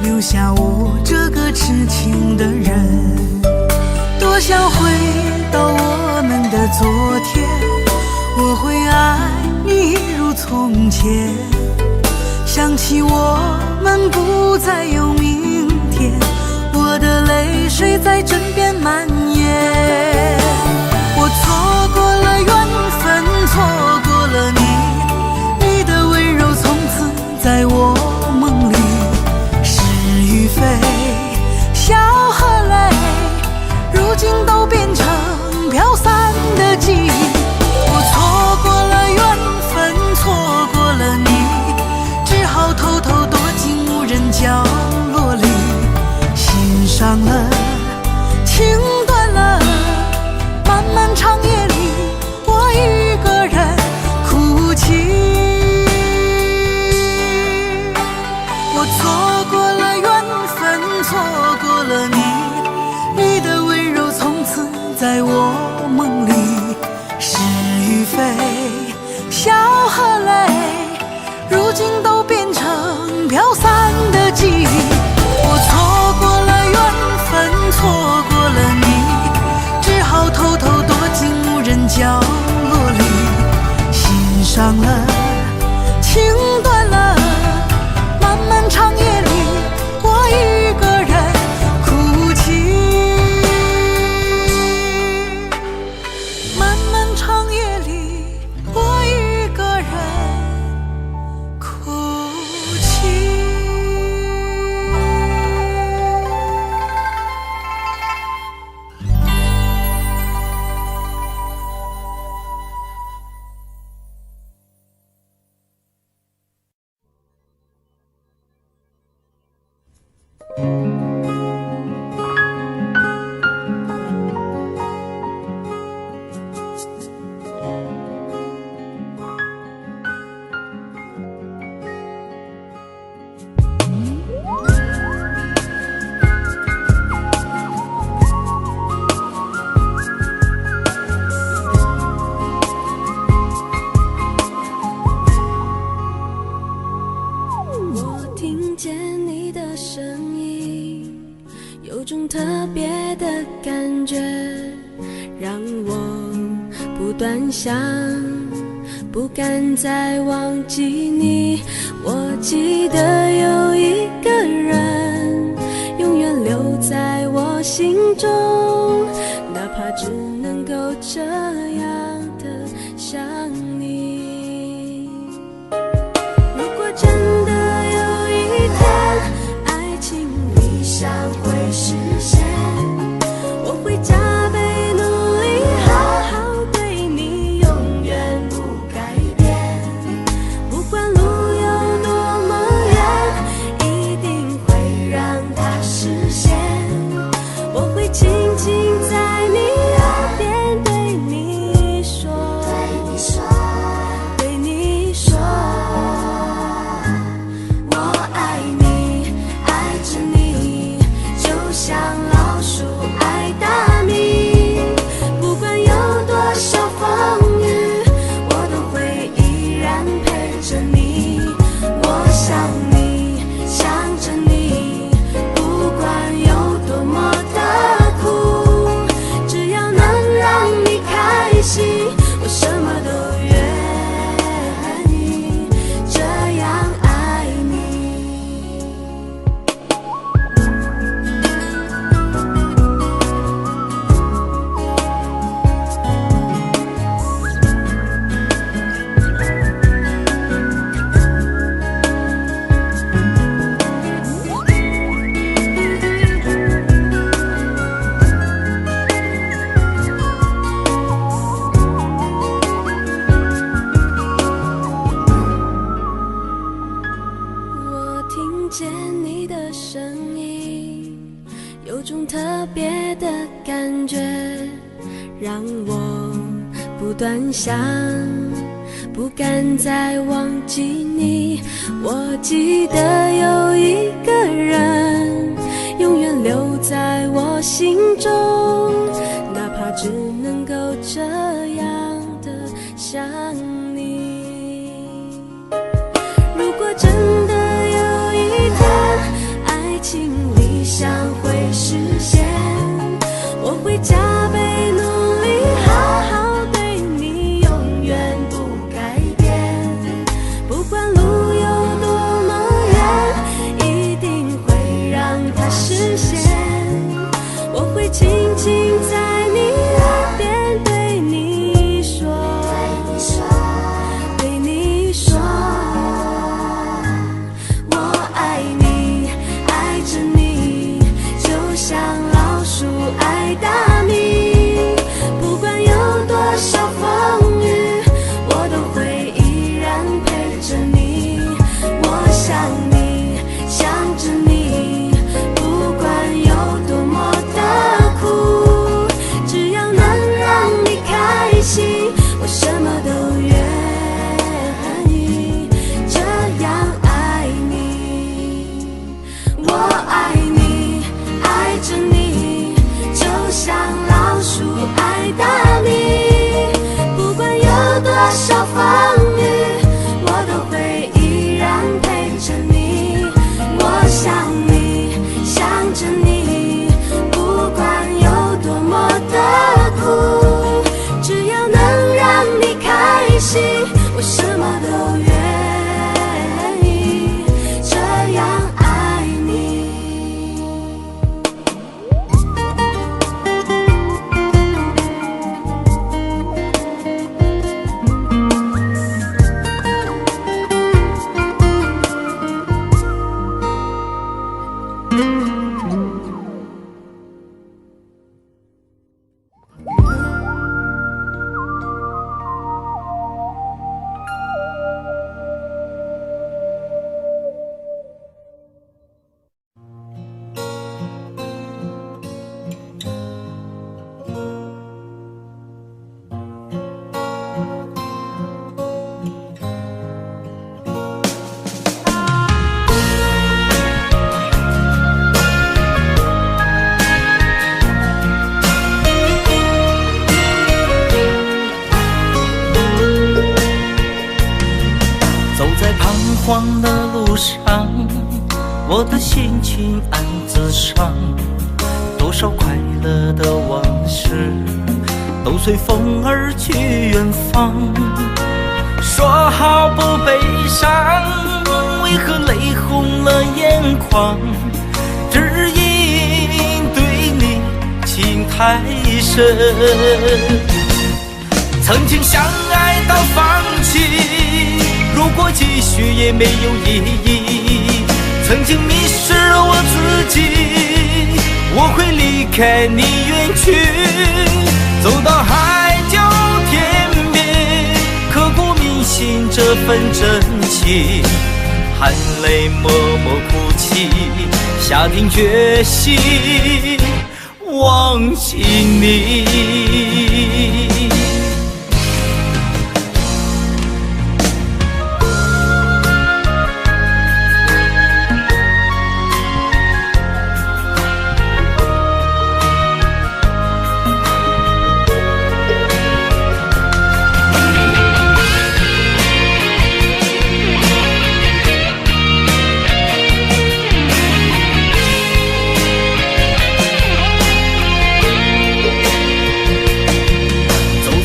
留下我这个痴情的人。多想回到我们的昨天，我会爱你一如从前。想起我们不再有明天，我的泪水在枕边蔓延。我错过了缘分，错过了你，你的温柔从此在我梦里。是与非，笑和泪，如今都变成飘散的记忆。我错过了缘分，错过了你，只好偷偷躲进无人角落里。心伤了，情断了，漫漫长夜里，我一个人哭泣。我错过了缘分，错过了你，你的温柔从此在我梦里，是与非，笑和泪，如今都变成飘散的记忆。我错过了缘分，错过了你，只好偷偷躲进无人角落里，心伤了，情断了，漫漫长夜里，我一个人哭泣。漫漫长夜里，我一个人哭泣。我听见你的声音，有种特别的感觉，让我不断想，不敢再忘记你。我记得有一个人，永远留在我心中，哪怕只能够这样的想你。如果真的有一天，爱情理想会实现，我会加倍努力，好好对你，永远不改变。不管路有多么远，一定会让它实现。我会轻轻在你耳边对你说，对你说，我爱你，爱着你，就像老鼠爱大米。不管有多少风雨，我都会依然陪着你。我想你，想着你，不管有多么的苦，只要能让你开心，我什么都愿意，这样爱你。我听见你的声音，有种特别的感觉，让我不断想，不敢再忘记你。我记得有一个人，永远留在我心中，哪怕只能够这样的想你。如果真的有一天，爱情理想会实现，我会加倍努力，好好对你，永远不改变。不管路有多么远，一定会让它实现。我会轻轻在你耳边对你说，对你说，我爱你，爱着你，就像老鼠爱大米。不管有多少风雨，我都会依然陪着你。我想你，想着你，不管有多黄的路上，我的心情暗自伤。多少快乐的往事都随风而去远方。说好不悲伤，为何泪红了眼眶？只因对你情太深。曾经相爱到放弃，如果继续也没有意义。曾经迷失了我自己，我会离开你远去，走到海角天边，刻骨铭心这份真情，含泪默默哭泣，下定决心忘记你。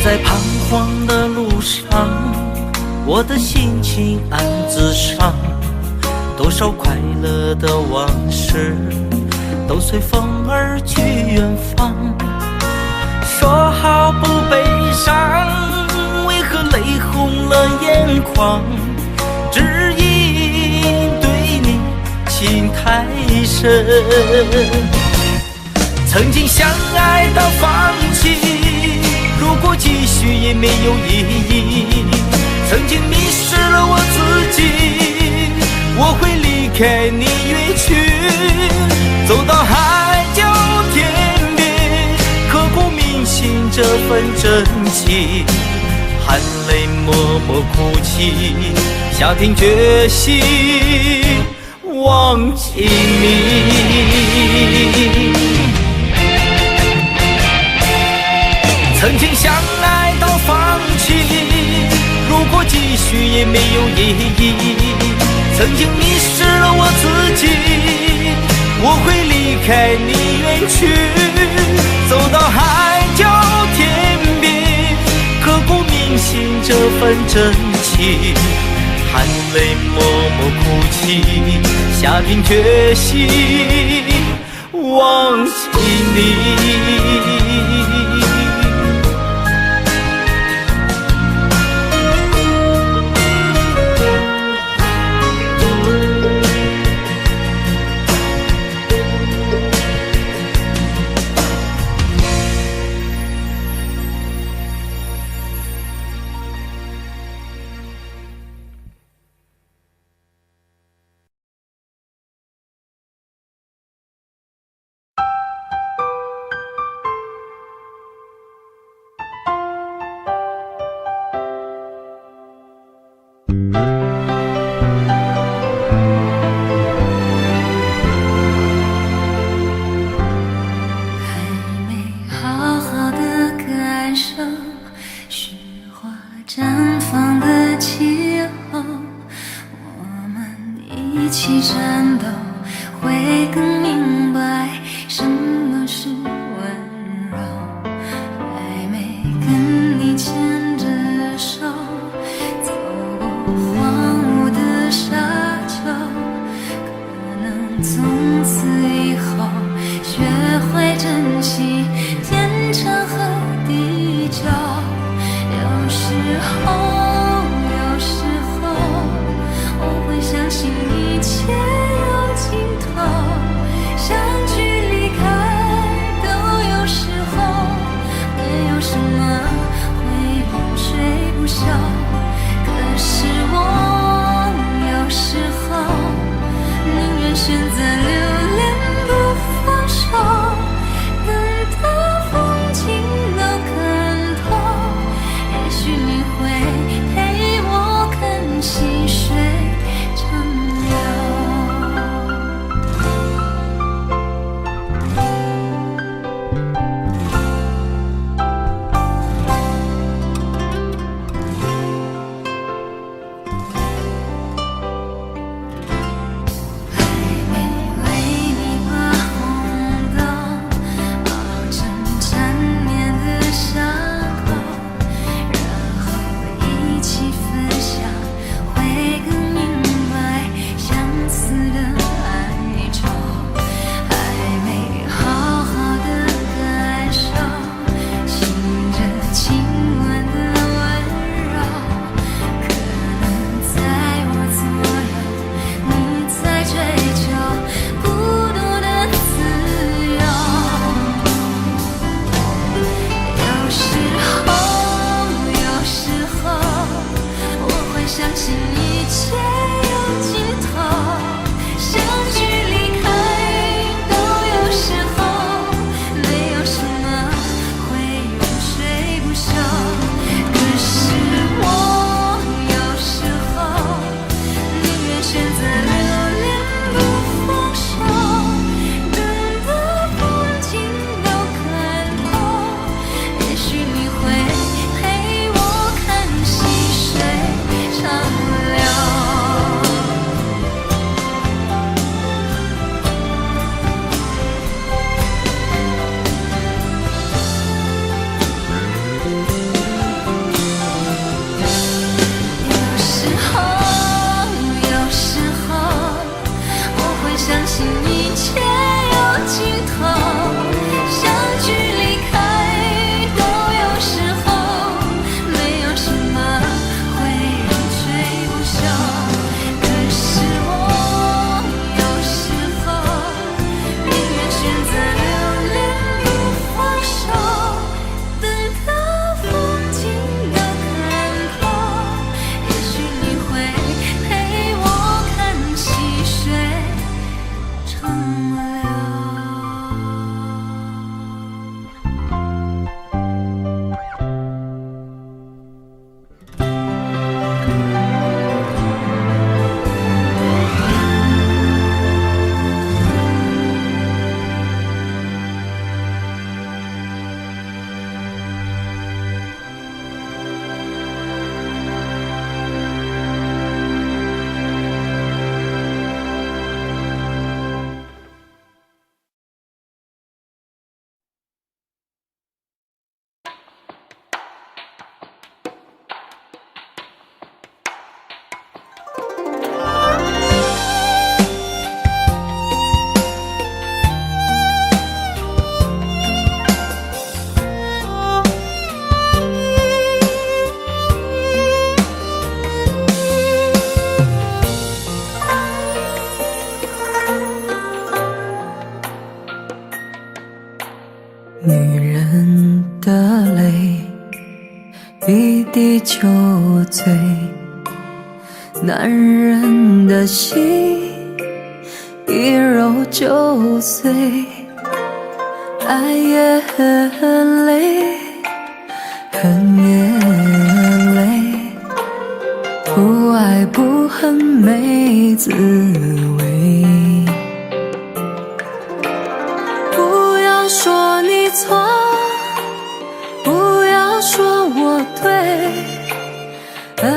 在彷徨的路上，我的心情暗自伤。多少快乐的往事都随风而去远方。说好不悲伤，为何泪红了眼眶？只因对你情太深。曾经相爱到放弃，如果继续也没有意义。曾经迷失了我自己，我会离开你远去，走到海角天边，刻骨铭心这份真情，含泪默默哭泣，下定决心忘记你。曾经相爱到放弃，如果继续也没有意义。曾经迷失了我自己，我会离开你远去，走到海角天边，刻骨铭心这份真情，含泪默默哭泣，下定决心忘记你。选择留恋不放手，女人的泪一滴就醉，男人的心一揉就碎。爱也很累，恨也累，不爱不恨没滋味。不要说你错，不要说我对，恩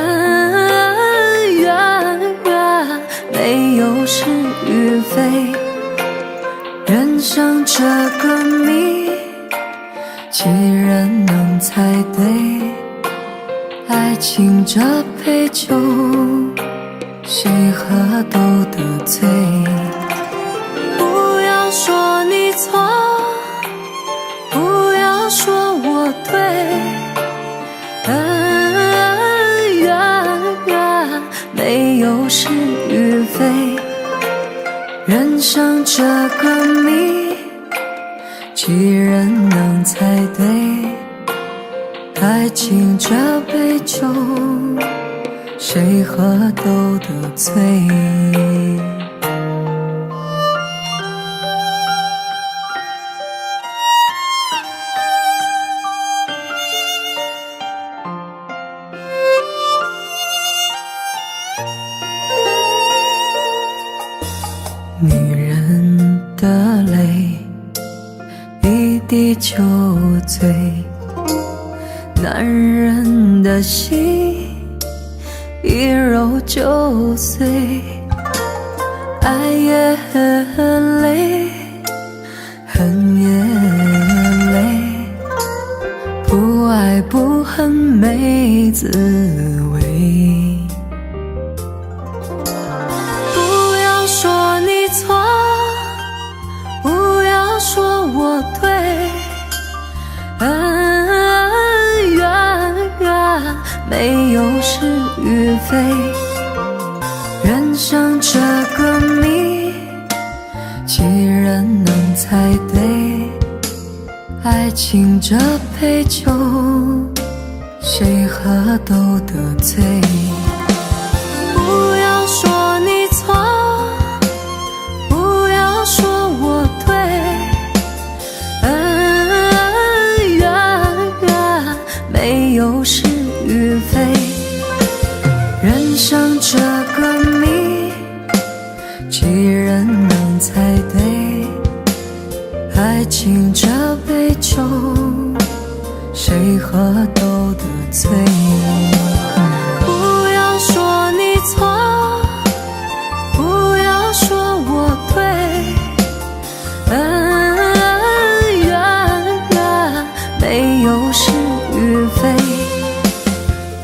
怨没有是与非，人生这个谜，几人能猜对？爱情这杯酒，谁喝都得醉。不要说你错，不要说我对，恩怨没有是与非，人生这个谜，几人能猜对？爱情这杯酒，谁喝都得醉。女人的泪一滴就醉，男人的心一揉就碎。爱也很累，恨也累，不爱不恨没滋味。不要说你错，不要说我对，恩怨没有是与非，人生这个谜，几人能猜对？爱情这杯酒，谁喝都得醉。不要说你错，不要说我对，恩怨没有是与非，人生这个谜，几人能猜对？爱情这杯酒，谁喝都得醉。不要说你错，不要说我对，恩怨没有是与非，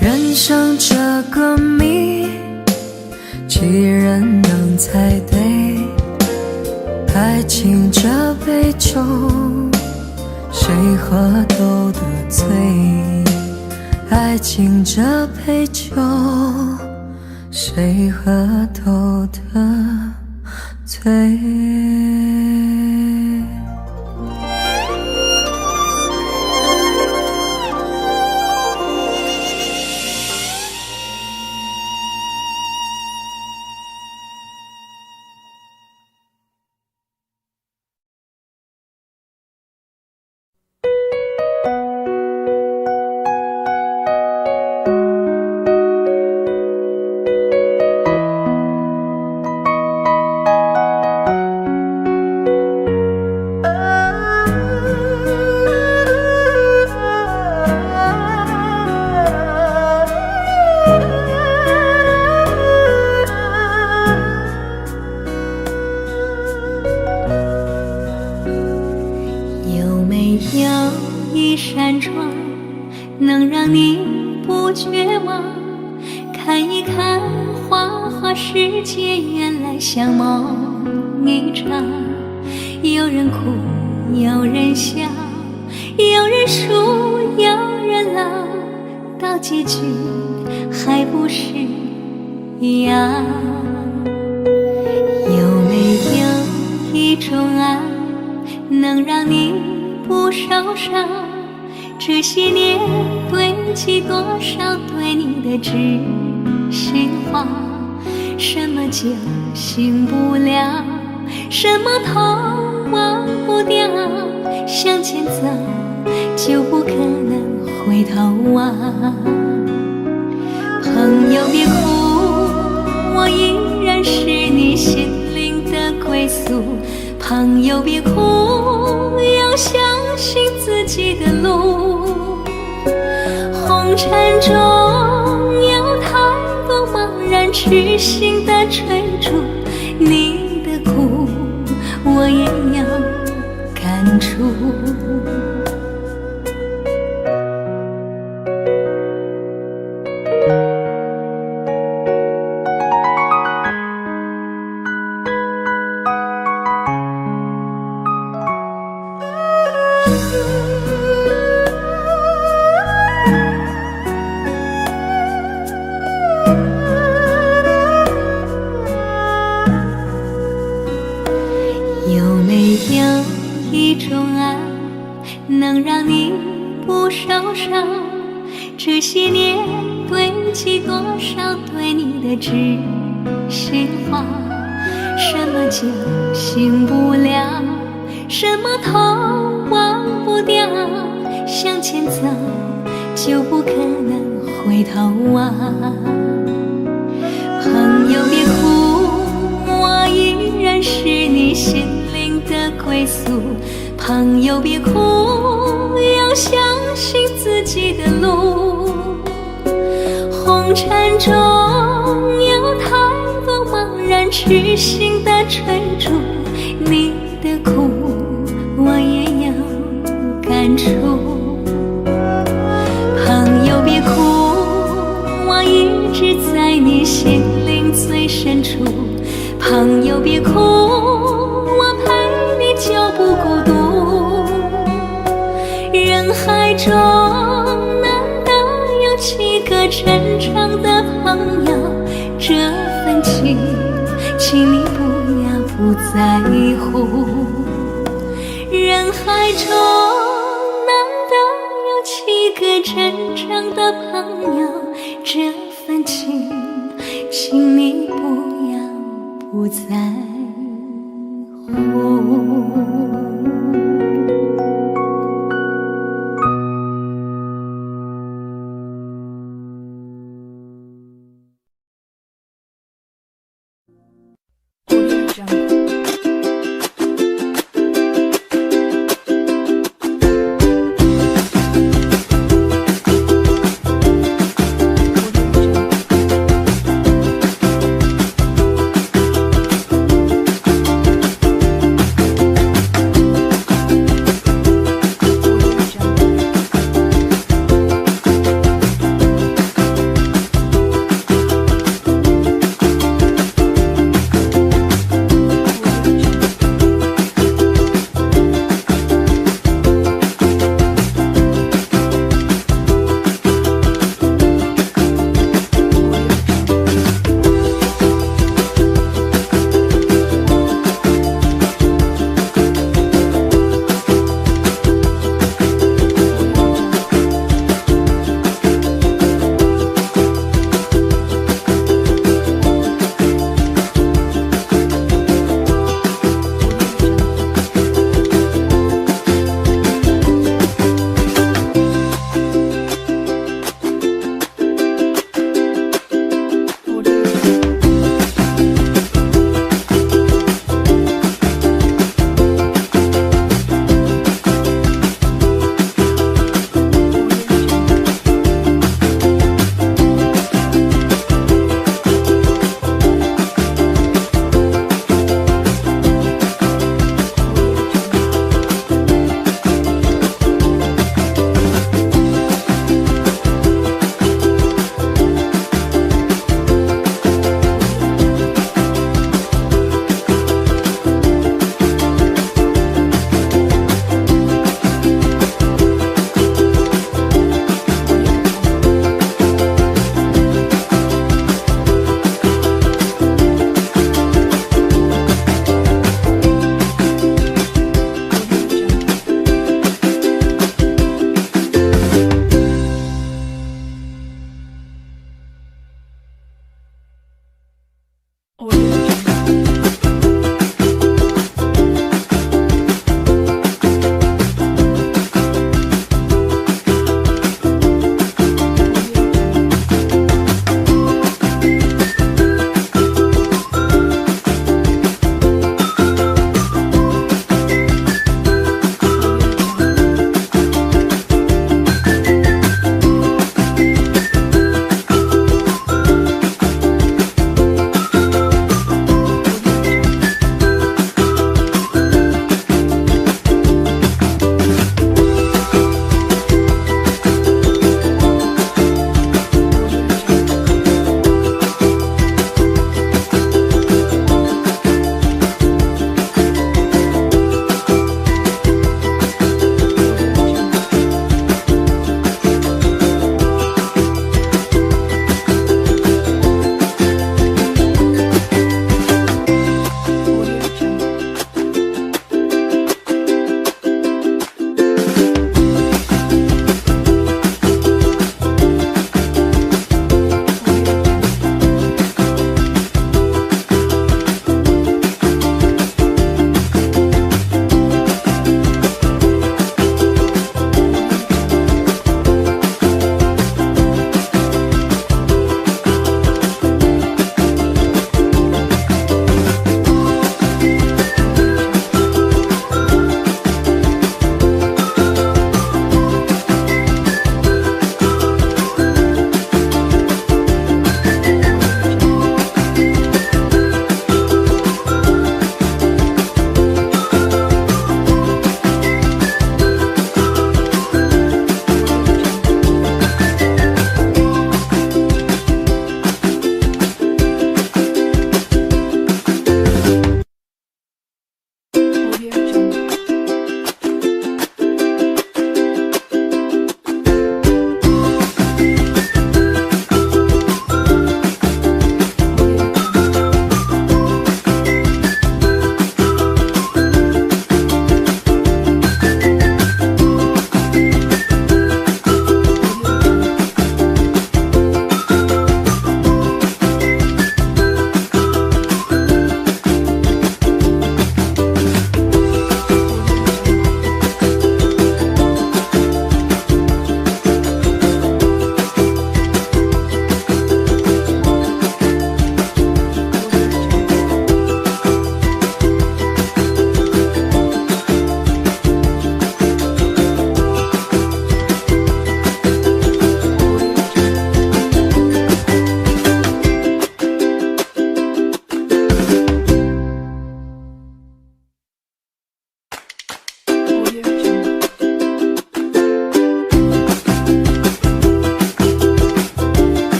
人生这个谜，几人能猜对？爱情这杯酒，谁喝都得醉。爱情这杯酒，谁喝都得醉。有没有一扇窗，能让你不绝望？看一看花花世界，原来像梦一场。有人哭，有人笑，有人输，有人老，到结局还不是一样。有没有一种爱，能让你不受伤。这些年堆积多少对你的知心话，什么叫醒不了，什么痛忘不掉，向前走就不可能回头望。朋友别哭，我依然是你心灵的归宿。朋友别哭，要相信自己的路。红尘中有太多茫然痴心的追逐，你的苦我也要感触。有没有一种爱能让你不受伤？这些年堆积多少对你的知心话，什么叫醒不了，什么痛忘不掉，向前走就不可能回头望。朋友别哭，我依然是你心灵的归宿。朋友别哭，要相信自己的路。红尘中有太多茫然痴心的追逐，你的苦我也要感触。朋友别哭，我一直在你心灵最深处。朋友别哭，我陪你就不孤独。人海中难得有几个真正的朋友，这份情请你不要不在乎。人海中难得有几个真正的朋友，这份情请你不要不在乎。